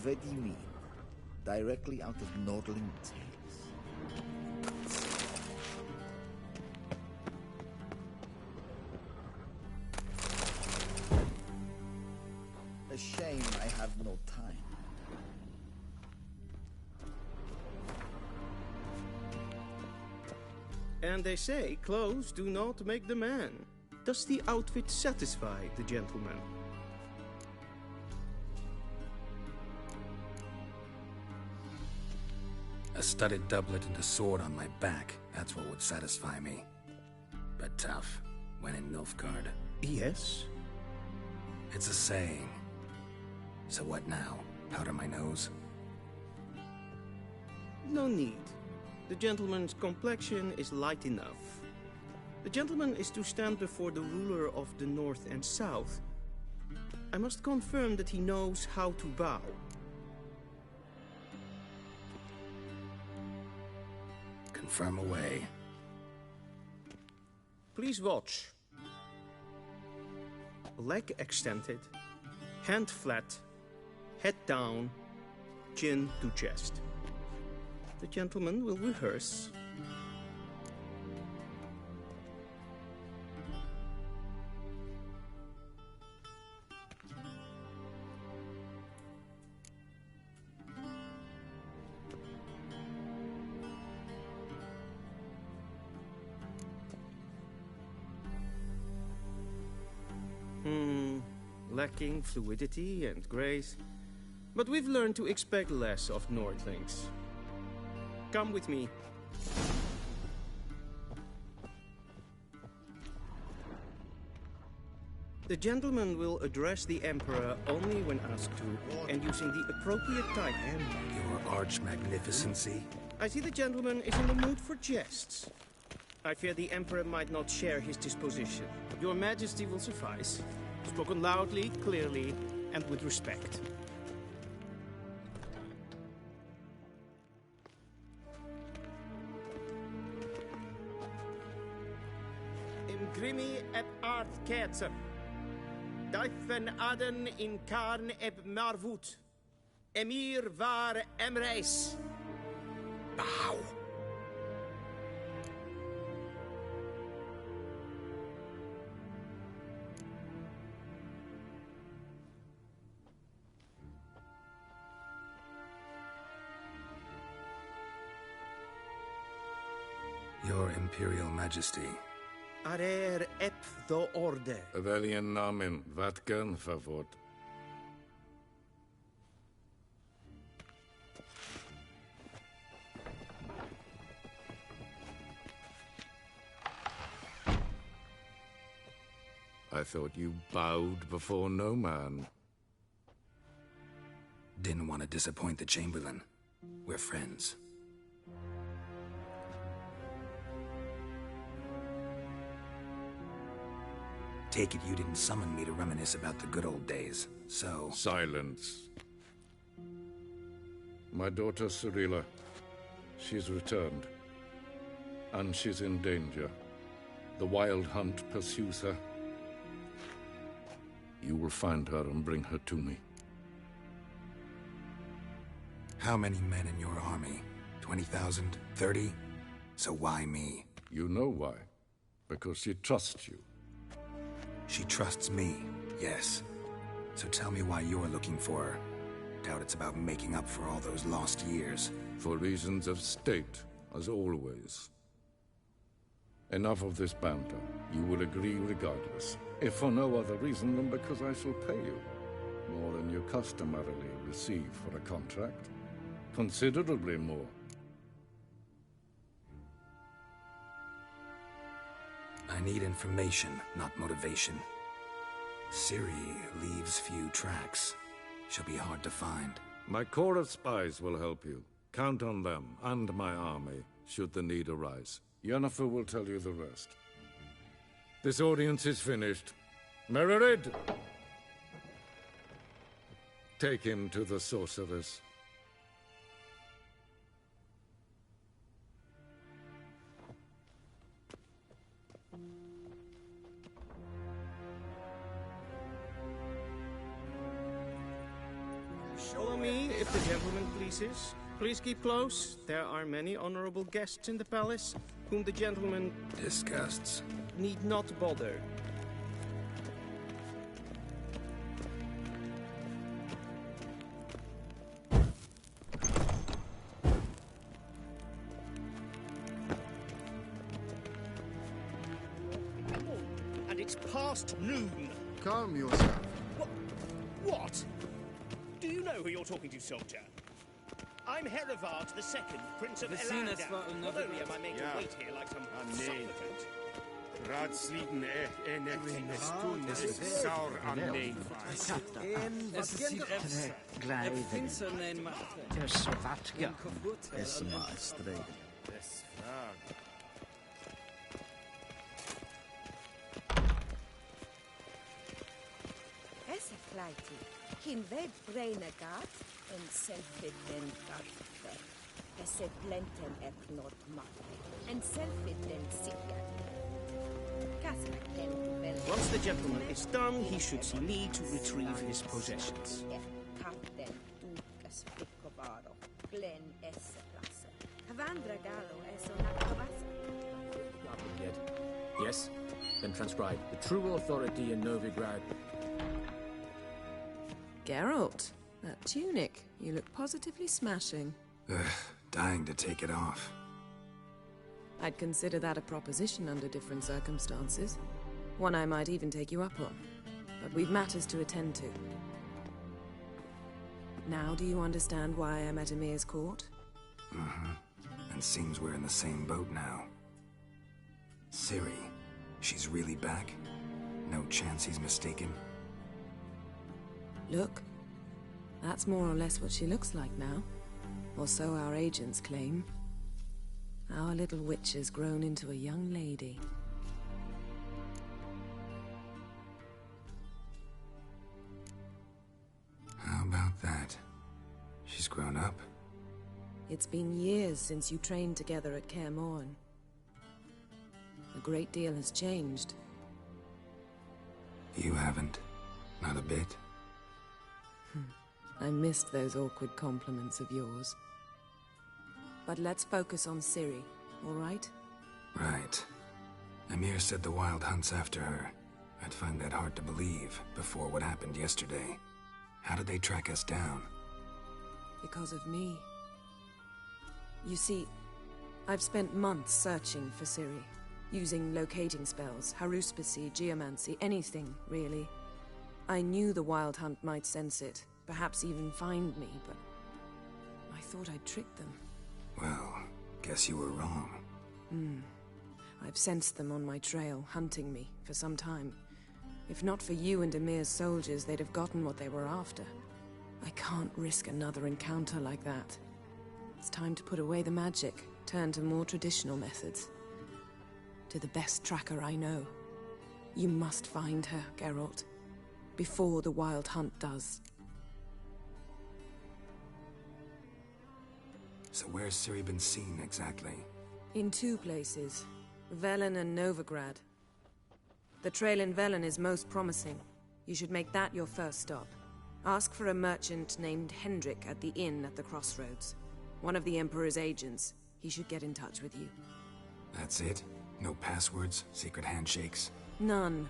What do you mean? Directly out of Nordling Tales. A shame I have no time. And they say clothes do not make the man. Does the outfit satisfy the gentleman? A studded doublet and a sword on my back, that's what would satisfy me. But tough, when in Nilfgaard. Yes? It's a saying. So what now? Powder my nose? No need. The gentleman's complexion is light enough. The gentleman is to stand before the ruler of the North and South. I must confirm that he knows how to bow. Confirm away. Please watch. Leg extended, Hand flat, head down, chin to chest. The gentleman will rehearse. Lacking fluidity and grace, but we've learned to expect less of Nordlings. Come with me. The gentleman will address the Emperor only when asked to, and using the appropriate title. Your arch-magnificency? I see the gentleman is in the mood for jests. I fear the Emperor might not share his disposition. Your Majesty will suffice. Spoken loudly, clearly, and with respect. Imgrimi eb art ketzer. Daifen aden in karn eb marvut. Emir var emreis. Bow. Your Imperial Majesty. Arer ep the orde. Welchen Namen? Wat gern favort? I thought you bowed before no man. Didn't want to disappoint the Chamberlain. We're friends. Take it you didn't summon me to reminisce about the good old days, so... Silence. My daughter Cyrilla, she's returned. And she's in danger. The Wild Hunt pursues her. You will find her and bring her to me. How many men in your army? 20,000? 30? So why me? You know why. Because she trusts you. She trusts me, yes. So tell me why you're looking for her. Doubt it's about making up for all those lost years. For reasons of state, as always. Enough of this banter. You will agree regardless. If for no other reason than because I shall pay you. More than you customarily receive for a contract. Considerably more. I need information, not motivation. Ciri leaves few tracks. She'll be hard to find. My corps of spies will help you. Count on them, and my army, should the need arise. Yennefer will tell you the rest. This audience is finished. Mererid! Take him to the sorceress. Follow me, if the gentleman pleases. Please keep close. There are many honorable guests in the palace, whom the gentleman... disgusts. ...need not bother. And it's past noon. Calm yourself. What? Do you know who you're talking to, soldier? I'm Herivard II, Prince of Elandar. Not only am I made to wait here like some supplicant. Raadsleden saur aan nee. Kin we breine gat en selfie den garfe. Esse blenten et not mat. En selfie den sikker. Once the gentleman is done, he should see me to retrieve his possessions. Yes? Then transcribe. The true authority in Novigrad. Geralt, that tunic. You look positively smashing. Ugh, dying to take it off. I'd consider that a proposition under different circumstances. One I might even take you up on. But we've matters to attend to. Now do you understand why I'm at Emir's court? Mm-hmm. And seems we're in the same boat now. Ciri, she's really back? No chance he's mistaken? Look, that's more or less what she looks like now. Or so our agents claim. Our little witch has grown into a young lady. How about that? She's grown up? It's been years since you trained together at Kaer Morhen. A great deal has changed. You haven't. Not a bit. I missed those awkward compliments of yours. But let's focus on Ciri, all right? Right. Emir said the Wild Hunt's after her. I'd find that hard to believe before what happened yesterday. How did they track us down? Because of me. You see, I've spent months searching for Ciri, using locating spells, haruspicy, geomancy, anything, really. I knew the Wild Hunt might sense it, perhaps even find me, but I thought I'd tricked them. Well, guess you were wrong. I've sensed them on my trail, hunting me, for some time. If not for you and Emir's soldiers, they'd have gotten what they were after. I can't risk another encounter like that. It's time to put away the magic, turn to more traditional methods. To the best tracker I know. You must find her, Geralt. Before the Wild Hunt does. So where's Ciri been seen, exactly? In two places. Velen and Novigrad. The trail in Velen is most promising. You should make that your first stop. Ask for a merchant named Hendrik at the inn at the crossroads. One of the Emperor's agents. He should get in touch with you. That's it? No passwords? Secret handshakes? None.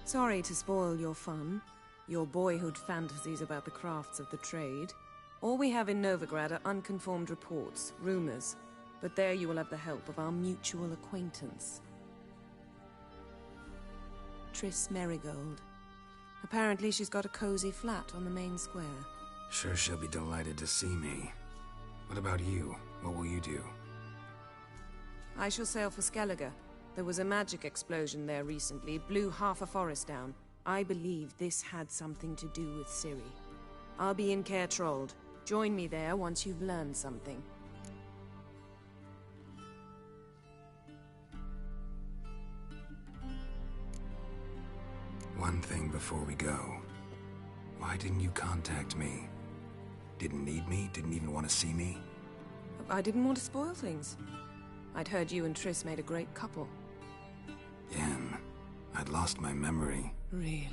Sorry to spoil your fun. Your boyhood fantasies about the crafts of the trade. All we have in Novigrad are unconformed reports, rumors. But there you will have the help of our mutual acquaintance. Triss Merigold. Apparently she's got a cozy flat on the main square. Sure she'll be delighted to see me. What about you? What will you do? I shall sail for Skellige. There was a magic explosion there recently, blew half a forest down. I believe this had something to do with Ciri. I'll be in Caer Trold. Join me there once you've learned something. One thing before we go. Why didn't you contact me? Didn't need me? Didn't even want to see me? I didn't want to spoil things. I'd heard you and Triss made a great couple. Yen, I'd lost my memory. Really?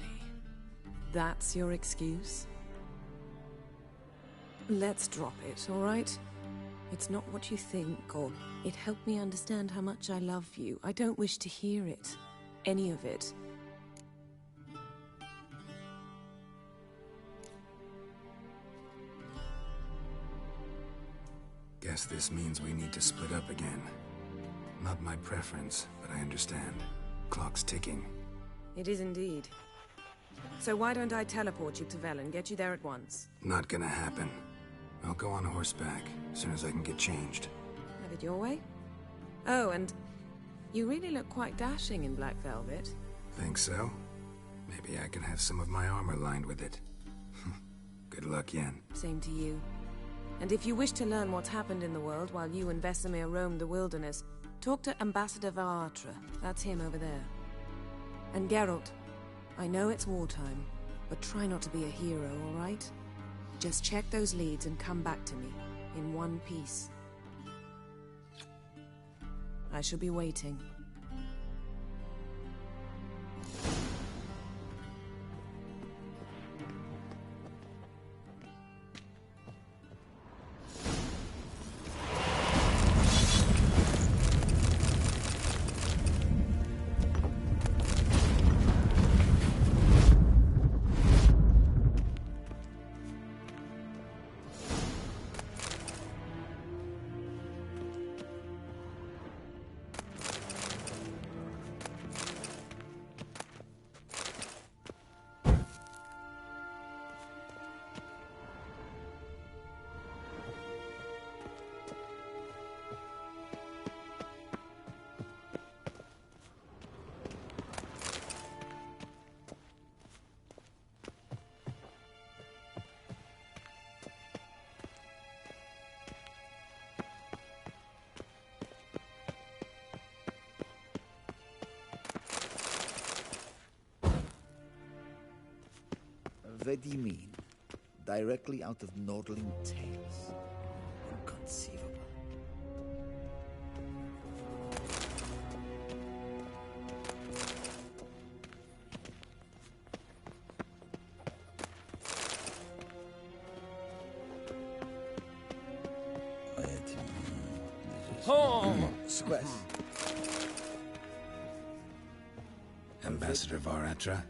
That's your excuse? Let's drop it, all right? It's not what you think, or it helped me understand how much I love you. I don't wish to hear it. Any of it. Guess this means we need to split up again. Not my preference, but I understand. Clock's ticking. It is indeed. So why don't I teleport you to Velen, get you there at once? Not gonna happen. I'll go on horseback, as soon as I can get changed. Have it your way? Oh, and you really look quite dashing in black velvet. Think so? Maybe I can have some of my armor lined with it. Good luck, Yen. Same to you. And if you wish to learn what's happened in the world while you and Vesemir roamed the wilderness, talk to Ambassador Varatra. That's him over there. And Geralt, I know it's wartime, but try not to be a hero, all right? Just check those leads and come back to me, in one piece. I shall be waiting. What do you mean? Directly out of Nordling tales. Inconceivable. Squest. Ambassador Varatra,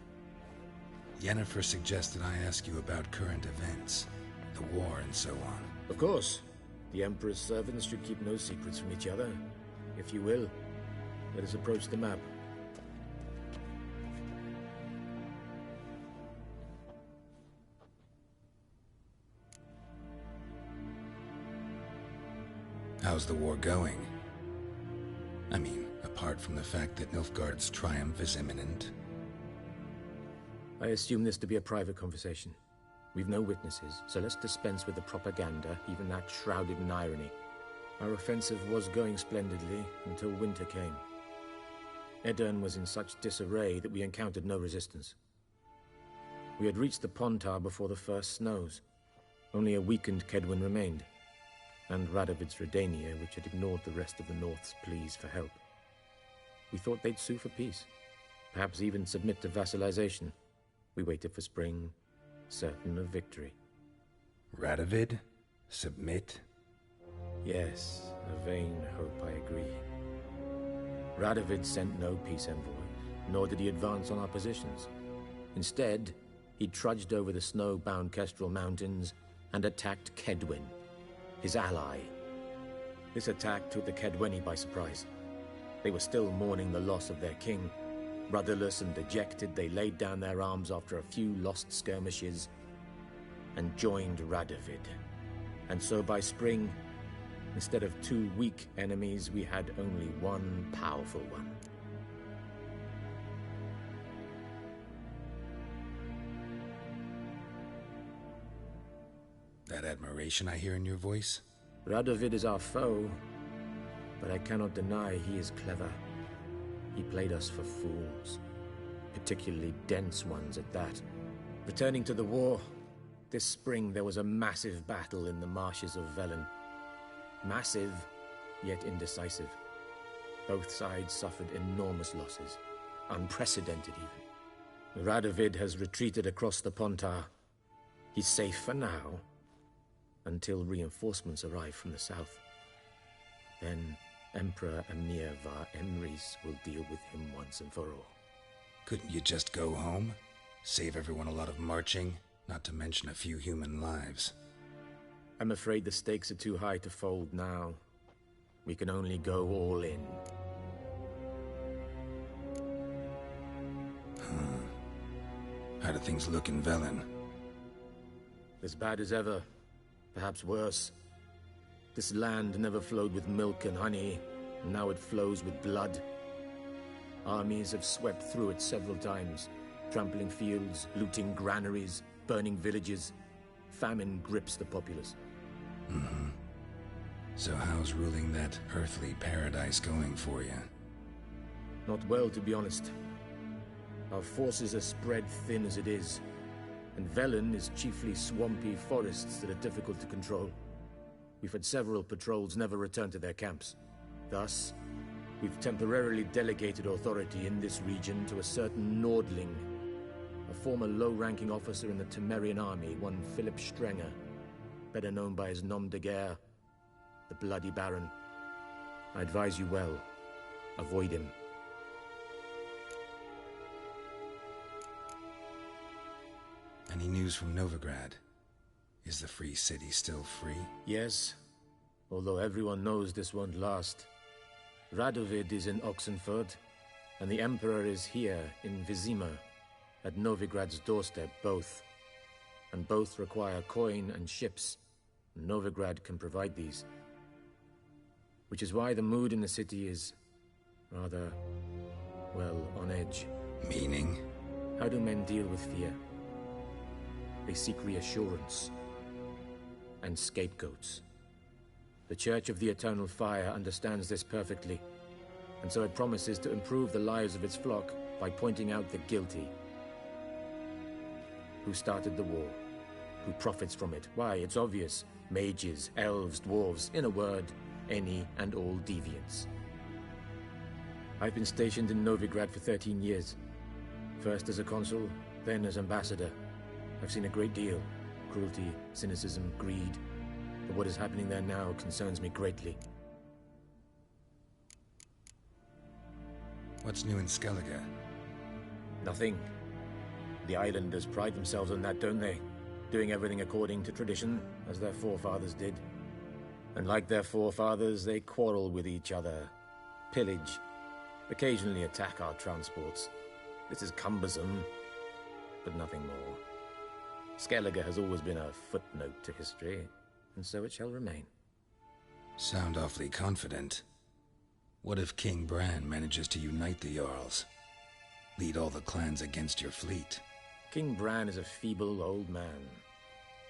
Yennefer suggested I ask you about current events, the war and so on. Of course. The Emperor's servants should keep no secrets from each other. If you will, let us approach the map. How's the war going? I mean, apart from the fact that Nilfgaard's triumph is imminent. I assume this to be a private conversation. We've no witnesses, so let's dispense with the propaganda, even that shrouded in irony. Our offensive was going splendidly until winter came. Edirn was in such disarray that we encountered no resistance. We had reached the Pontar before the first snows. Only a weakened Kedwin remained, and Radovid's Redania, which had ignored the rest of the North's pleas for help. We thought they'd sue for peace, perhaps even submit to vassalization. We waited for spring, certain of victory. Radovid? Submit? Yes, a vain hope, I agree. Radovid sent no peace envoys, nor did he advance on our positions. Instead, he trudged over the snow-bound Kestrel Mountains and attacked Kedwin, his ally. This attack took the Kedweni by surprise. They were still mourning the loss of their king. Rudderless and dejected, they laid down their arms after a few lost skirmishes and joined Radovid. And so by spring, instead of 2 weak enemies, we had only one powerful one. That admiration I hear in your voice? Radovid is our foe, but I cannot deny he is clever. He played us for fools, particularly dense ones at that. Returning to the war, this spring there was a massive battle in the marshes of Velen. Massive, yet indecisive. Both sides suffered enormous losses, unprecedented even. Radovid has retreated across the Pontar. He's safe for now, until reinforcements arrive from the south. Then Emperor Emir var Emrys will deal with him once and for all. Couldn't you just go home? Save everyone a lot of marching, not to mention a few human lives. I'm afraid the stakes are too high to fold now. We can only go all in. How do things look in Velen? As bad as ever. Perhaps worse. This land never flowed with milk and honey, and now it flows with blood. Armies have swept through it several times, trampling fields, looting granaries, burning villages. Famine grips the populace. So how's ruling that earthly paradise going for you? Not well, to be honest. Our forces are spread thin as it is, and Velen is chiefly swampy forests that are difficult to control. We've had several patrols never return to their camps. Thus, we've temporarily delegated authority in this region to a certain Nordling, a former low-ranking officer in the Temerian army, one Philip Strenger, better known by his nom de guerre, the Bloody Baron. I advise you well. Avoid him. Any news from Novigrad? Is the free city still free? Yes, although everyone knows this won't last. Radovid is in Oxenfurt, and the Emperor is here in Vizima, at Novigrad's doorstep, both. And both require coin and ships. Novigrad can provide these. Which is why the mood in the city is rather, well, on edge. Meaning? How do men deal with fear? They seek reassurance and scapegoats. The Church of the Eternal Fire understands this perfectly, and so it promises to improve the lives of its flock by pointing out the guilty. Who started the war? Who profits from it? Why, it's obvious. Mages, elves, dwarves, in a word, any and all deviants. I've been stationed in Novigrad for 13 years. First as a consul, then as ambassador. I've seen a great deal. Cruelty, cynicism, greed. But what is happening there now concerns me greatly. What's new in Skellige? Nothing. The islanders pride themselves on that, don't they? Doing everything according to tradition, as their forefathers did. And like their forefathers, they quarrel with each other, pillage, occasionally attack our transports. This is cumbersome, but nothing more. Skellige has always been a footnote to history, and so it shall remain. Sound awfully confident. What if King Bran manages to unite the Jarls? Lead all the clans against your fleet? King Bran is a feeble old man.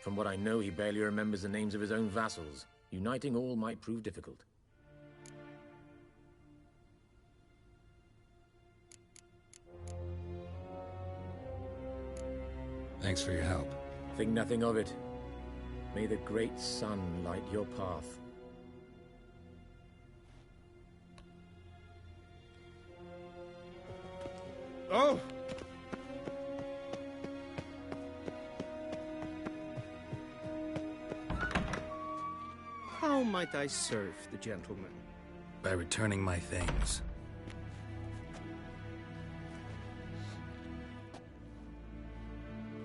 From what I know, he barely remembers the names of his own vassals. Uniting all might prove difficult. Thanks for your help. Think nothing of it. May the great sun light your path. Oh! How might I serve the gentleman? By returning my things.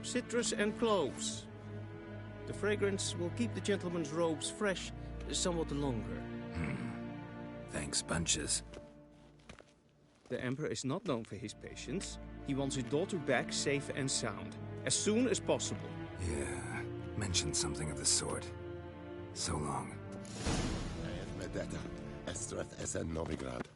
Citrus and cloves. The fragrance will keep the gentleman's robes fresh somewhat longer. Thanks, bunches. The Emperor is not known for his patience. He wants his daughter back safe and sound, as soon as possible. Yeah, mentioned something of the sort. So long. Vedetta, Estreth Essen Novigrad.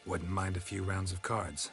Wouldn't mind a few rounds of cards.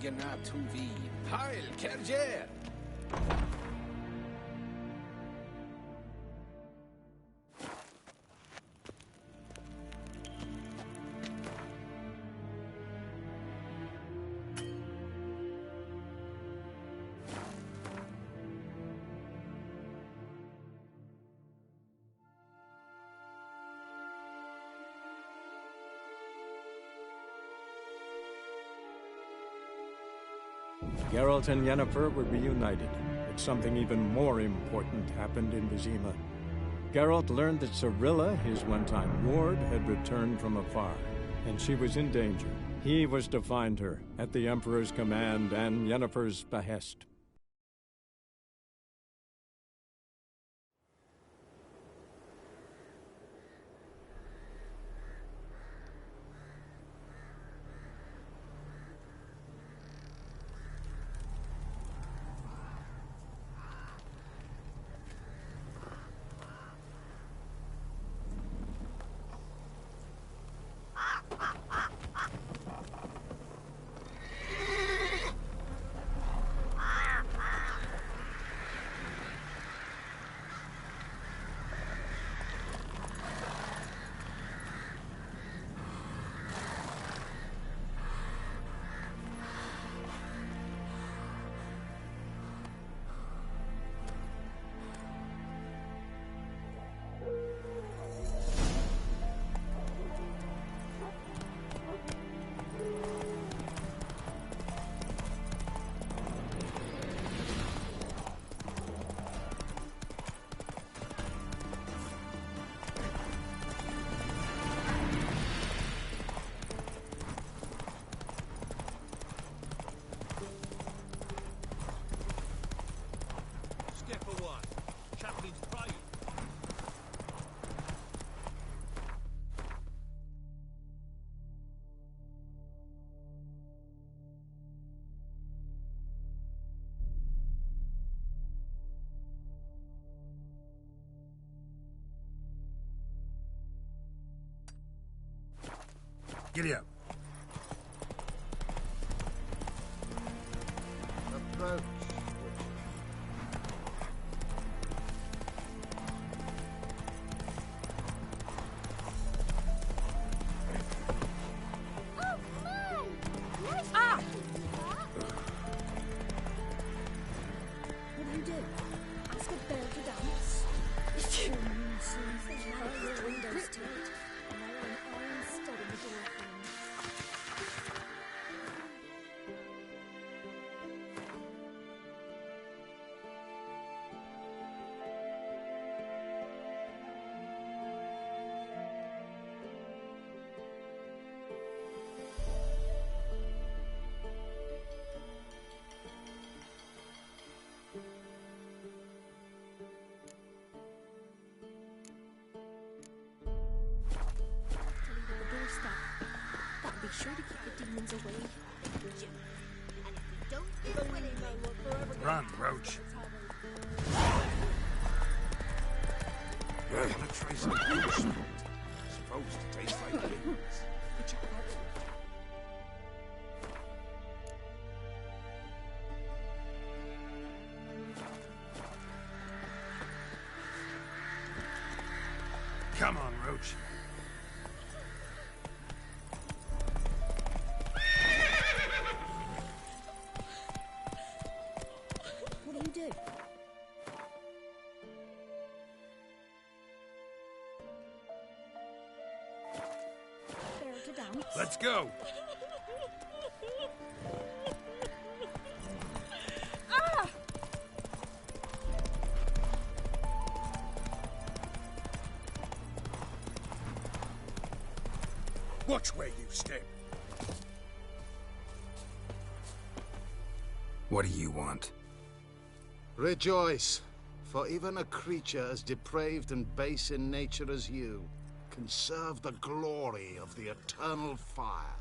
Genatuvi, Heil, Kerjer! Geralt and Yennefer were reunited, but something even more important happened in Vizima. Geralt learned that Cirilla, his one-time ward, had returned from afar, and she was in danger. He was to find her, at the Emperor's command and Yennefer's behest. Giddy up. Approach. What do you do? Ask a bear to dance? Windows to it. An iron stud in the door frame. sure to keep the demons away. Run, Roach. Gonna try some good sport. Supposed to taste like beans. Come on, Roach. What do you do? Dare to dance? Let's go. Ah! Watch where you step. What do you want? Rejoice, for even a creature as depraved and base in nature as you can serve the glory of the eternal fire.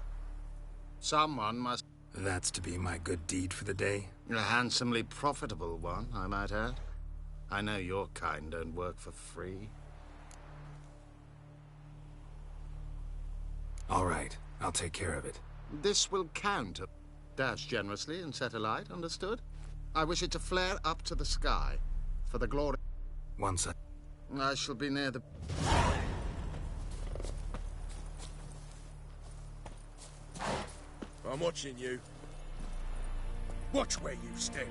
Someone must... That's to be my good deed for the day? A handsomely profitable one, I might add. I know your kind don't work for free. All right, I'll take care of it. This will count. Dash generously and set alight, understood? I wish it to flare up to the sky, for the glory... Once I shall be near the... I'm watching you. Watch where you step.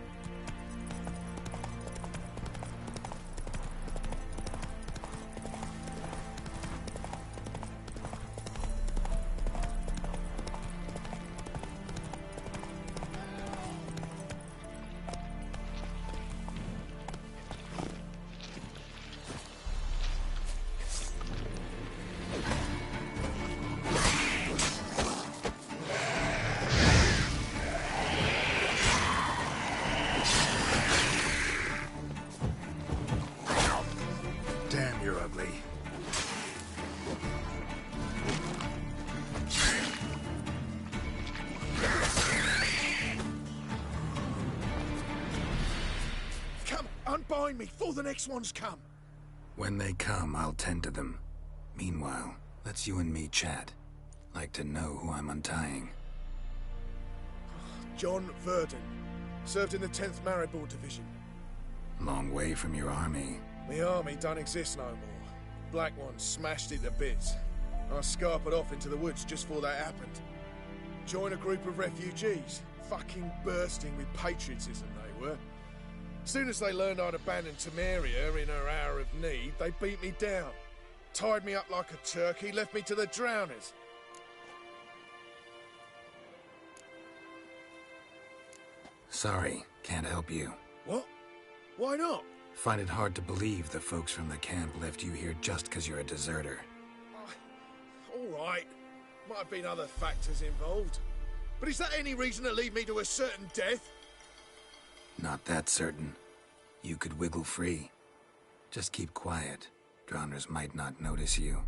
Damn, you're ugly. Come, unbind me before the next ones come. When they come, I'll tend to them. Meanwhile, let's you and me chat. Like to know who I'm untying. John Verdon. Served in the 10th Maribor Division. Long way from your army. My army don't exist no more. Black Ones smashed it to bits. I scarpered off into the woods just before that happened. Joined a group of refugees. Fucking bursting with patriotism they were. Soon as they learned I'd abandoned Temeria in her hour of need, they beat me down. Tied me up like a turkey, left me to the drowners. Sorry, can't help you. What? Why not? Find it hard to believe the folks from the camp left you here just because you're a deserter. All right. Might have been other factors involved. But is that any reason to lead me to a certain death? Not that certain. You could wiggle free. Just keep quiet. Drowners might not notice you.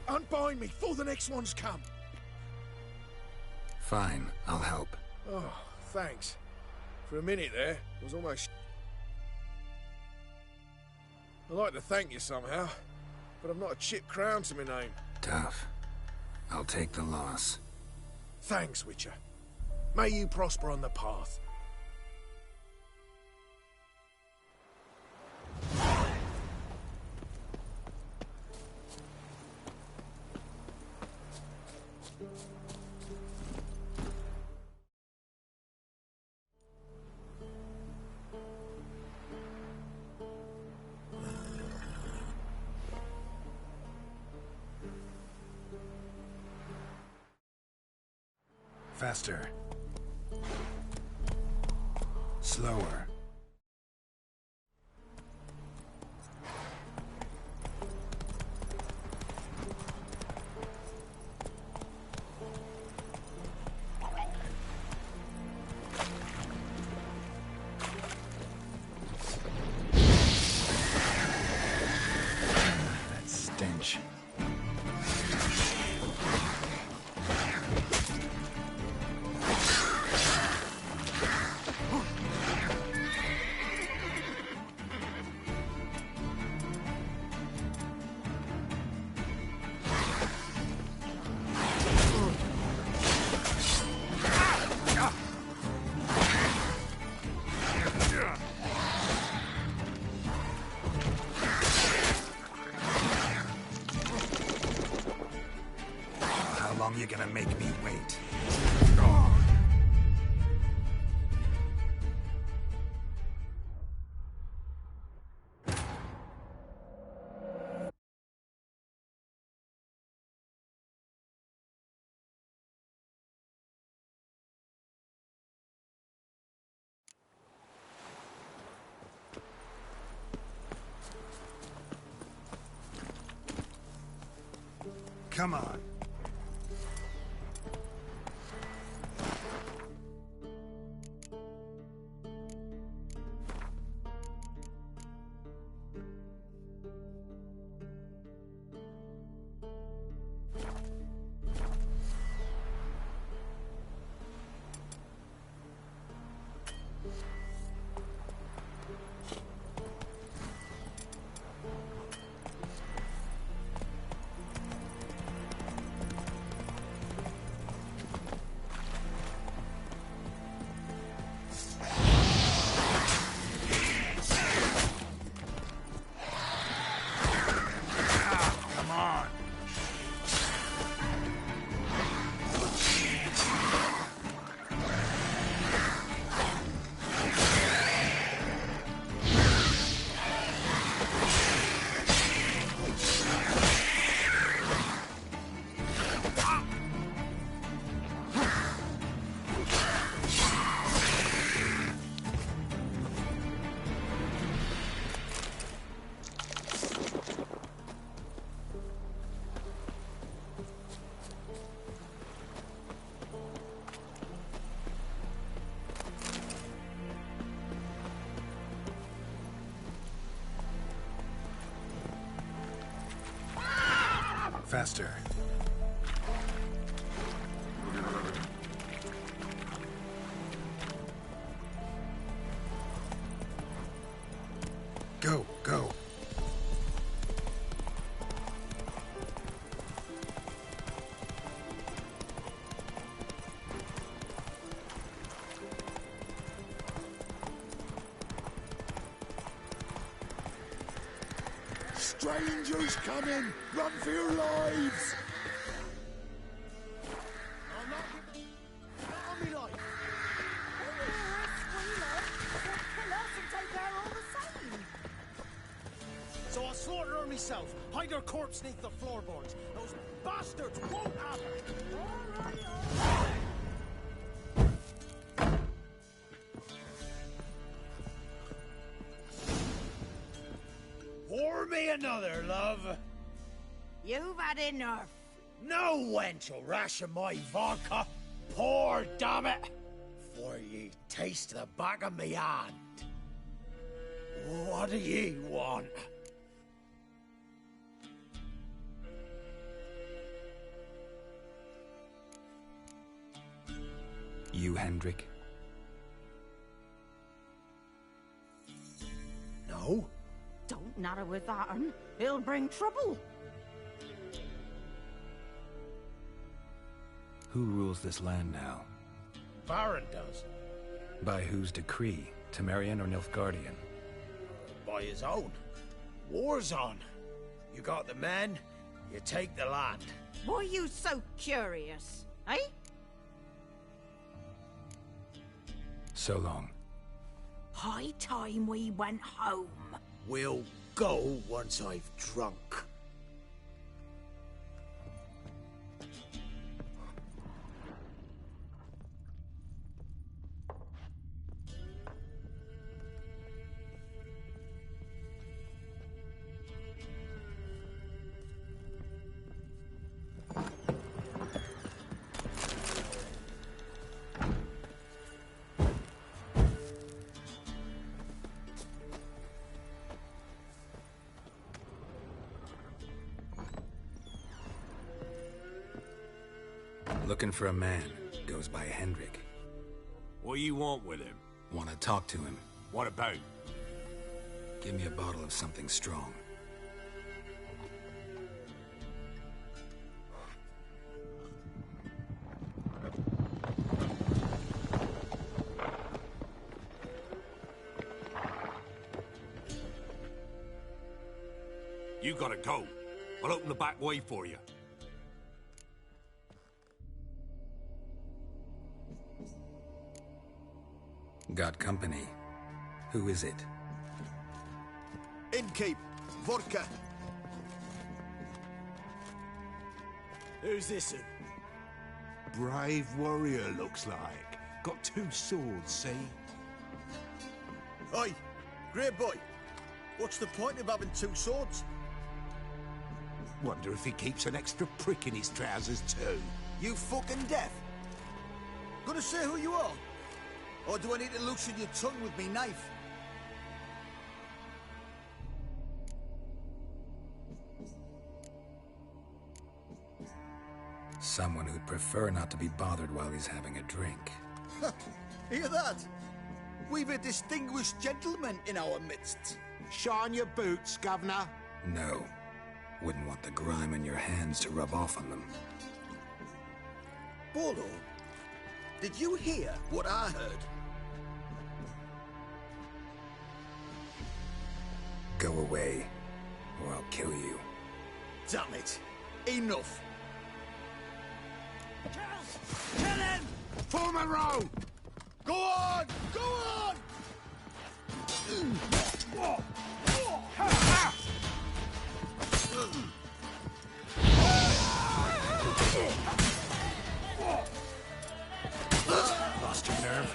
Unbind me before the next ones come. Fine, I'll help. Oh, thanks. For a minute there, I was almost... I'd like to thank you somehow, but I've not a chip crown to my name. Tough. I'll take the loss. Thanks, Witcher. May you prosper on the path. Faster. Slower. long you gonna make me wait? Come on. Faster. Go, go. Strangers coming! Run for your lives! So I'll slaughter her myself. Hide her corpse neath the floorboards. Those bastards won't have her. Pour me another, love. You've had enough. No wench will ration my vodka. Pour, damn it. For ye taste the back of me hand. What do ye want? You, Hendrik? No? Don't natter with that, un. It'll bring trouble. Who rules this land now? Baron does. By whose decree? Temerian or Nilfgaardian? By his own. War's on. You got the men, you take the land. Why are you so curious, eh? So long. High time we went home. We'll go once I've drunk. Looking for a man. Goes by Hendrik. What do you want with him? Want to talk to him. What about? Give me a bottle of something strong. You gotta go. I'll open the back way for you. Got company. Who is it? Innkeep, vodka. Who's this? Brave warrior, looks like. Got 2 swords, see? Oi, great boy. What's the point of having 2 swords? Wonder if he keeps an extra prick in his trousers too. You fucking deaf? Gonna say who you are? Or do I need to loosen your tongue with me knife? Someone who'd prefer not to be bothered while he's having a drink. Hear that? We've a distinguished gentleman in our midst. Shine your boots, Governor. No. Wouldn't want the grime on your hands to rub off on them. Bolo, did you hear what I heard? Go away, or I'll kill you. Damn it. Enough. Kill him! Form a row! Go on! Go on! Lost your nerve?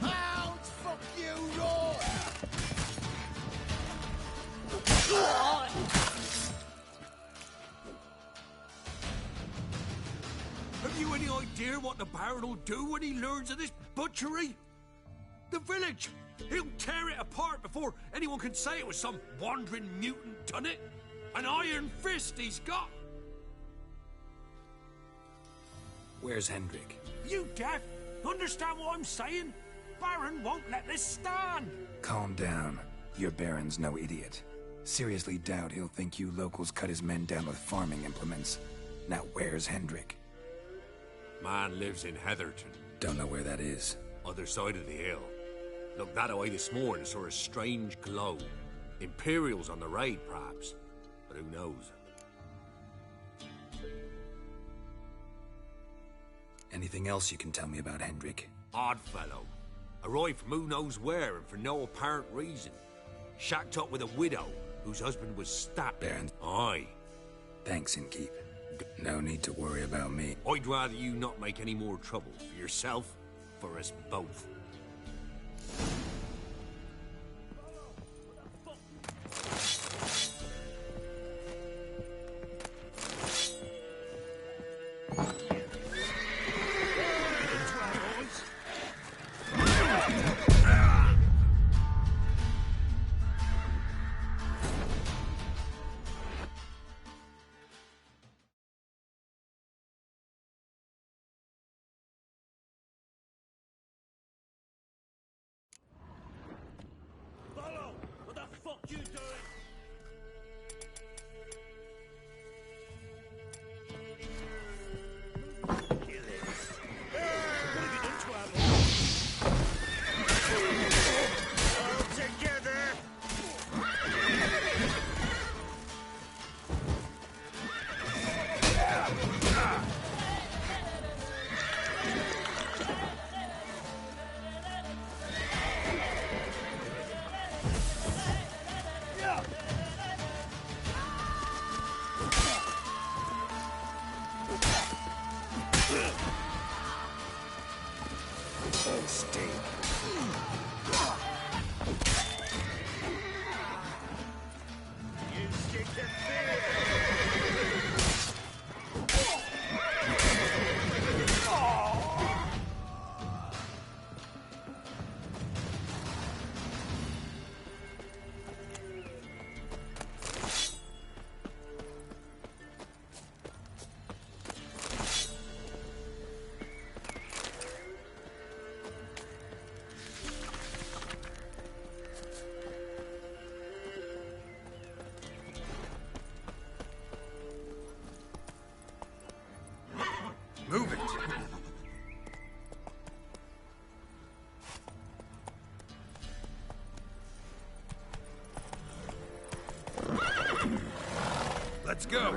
Hounds! Fuck you, Roy! Have you any idea what the Baron will do when he learns of this butchery? The village! He'll tear it apart before anyone can say it was some wandering mutant done it. An iron fist he's got! Where's Hendrik? You deaf? Understand what I'm saying? Baron won't let this stand! Calm down. Your Baron's no idiot. Seriously doubt he'll think you locals cut his men down with farming implements. Now where's Hendrik? Man lives in Heatherton. Don't know where that is. Other side of the hill. Looked that away this morning, saw a strange glow. Imperials on the raid, perhaps. But who knows? Anything else you can tell me about Hendrik? Odd fellow. Arrived from who knows where and for no apparent reason. Shacked up with a widow whose husband was stabbed. Baron. Aye. Thanks, Innkeep. No need to worry about me. I'd rather you not make any more trouble for yourself, for us both. Move it! Let's go!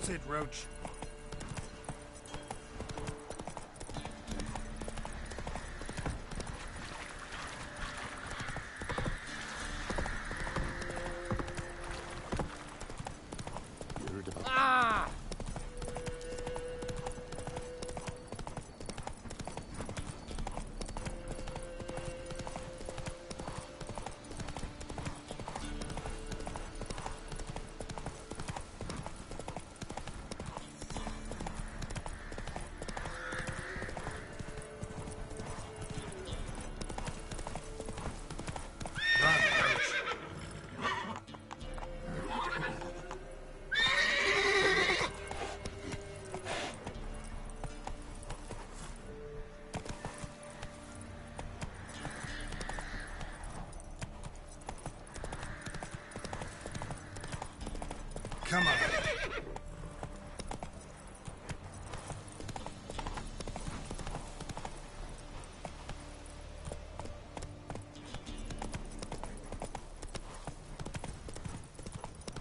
That's it, Roach. Come on.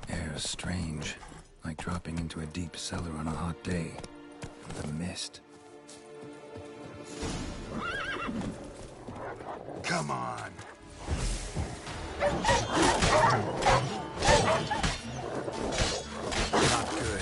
Air's strange, like dropping into a deep cellar on a hot day. The mist. Come on. Not good.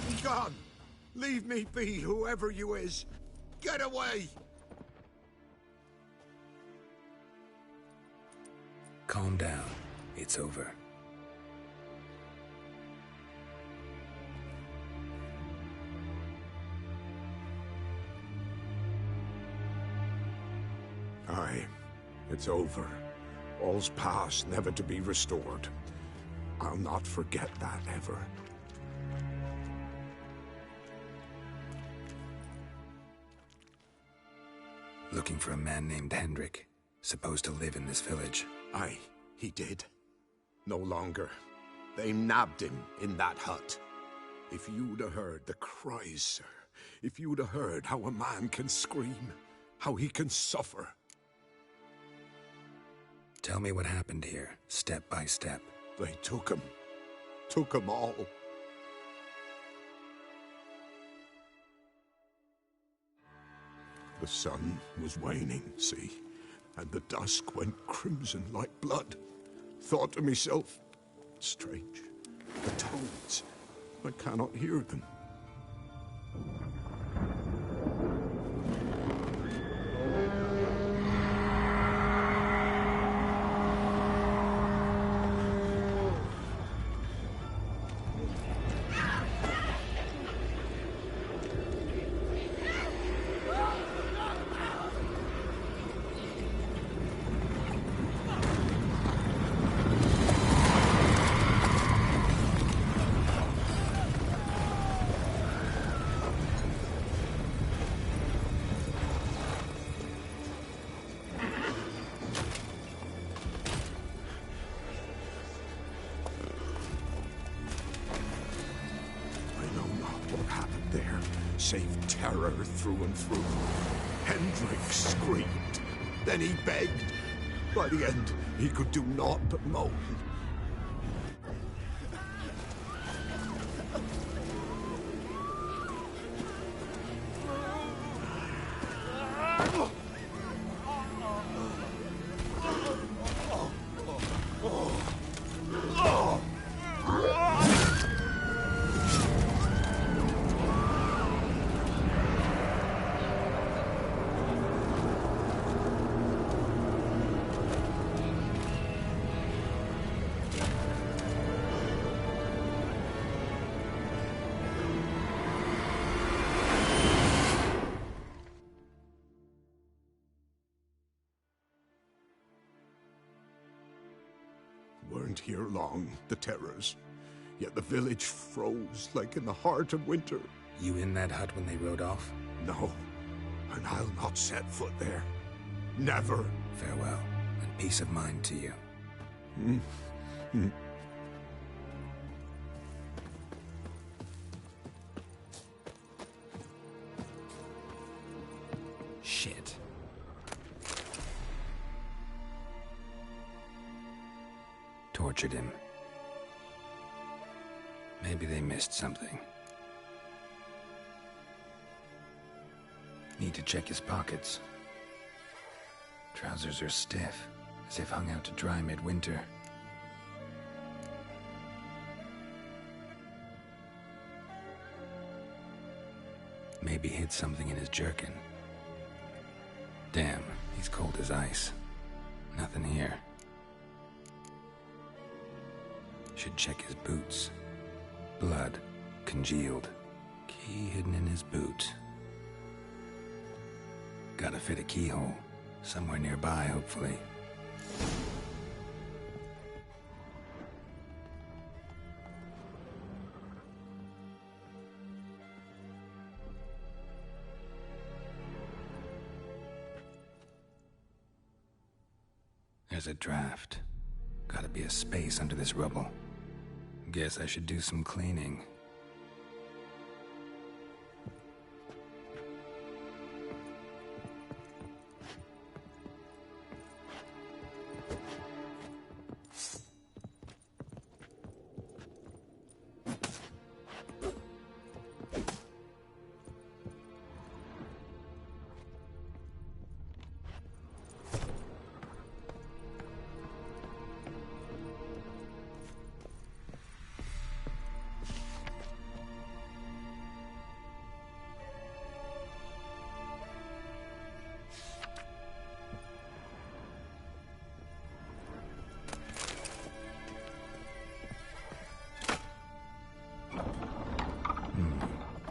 Be gone. Leave me be, whoever you is. Get away. Calm down. It's over. Aye, it's over. All's past, never to be restored. I'll not forget that ever. Looking for a man named Hendrik, supposed to live in this village. Aye, he did. No longer. They nabbed him in that hut. If you'd have heard the cries, sir, if you'd have heard how a man can scream, how he can suffer. Tell me what happened here, step by step. They took him. Took him all. The sun was waning, see, and the dusk went crimson like blood. Thought to myself, strange, the toads, I cannot hear them. Save terror through and through. Hendrik screamed. Then he begged. By the end, he could do naught but moan. Weren't here long, the terrors. yet the village froze like in the heart of winter. You in that hut when they rode off? No, and I'll not set foot there. Never. Farewell, and peace of mind to you. Shit. Tortured him. Maybe they missed something. Need to check his pockets. Trousers are stiff, as if hung out to dry midwinter. Maybe hid something in his jerkin. Damn, he's cold as ice. Nothing here. Should check his boots. Blood, congealed. Key hidden in his boot. Gotta fit a keyhole. Somewhere nearby, hopefully. There's a draft. Gotta be a space under this rubble. Guess I should do some cleaning.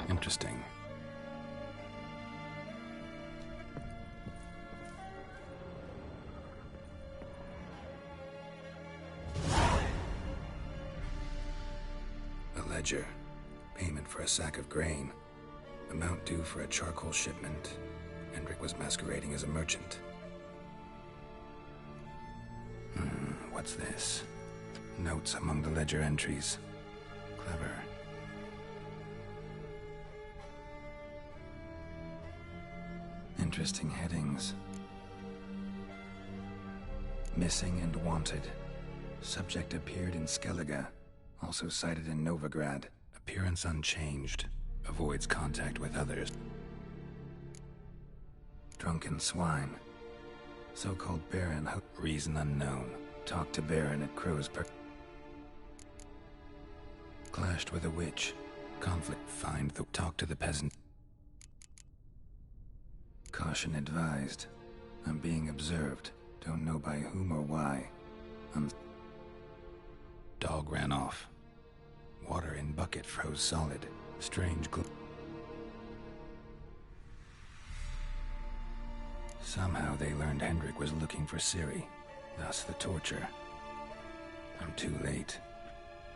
Interesting. A ledger. Payment for a sack of grain. Amount due for a charcoal shipment. Hendrik was masquerading as a merchant. What's this? Notes among the ledger entries. Clever. Interesting headings. Missing and wanted. Subject appeared in Skellige. Also cited in Novigrad. Appearance unchanged. Avoids contact with others. Drunken swine. So-called Baron. Reason unknown. Talked to Baron at Crow's Clashed with a witch. Conflict. Find the... Talk to the peasant. Caution advised. I'm being observed. Don't know by whom or why. Dog ran off. Water in bucket froze solid. Strange glow. Somehow they learned Hendrik was looking for Ciri. Thus the torture. I'm too late.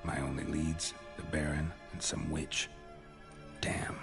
My only leads, the Baron and some witch. Damn.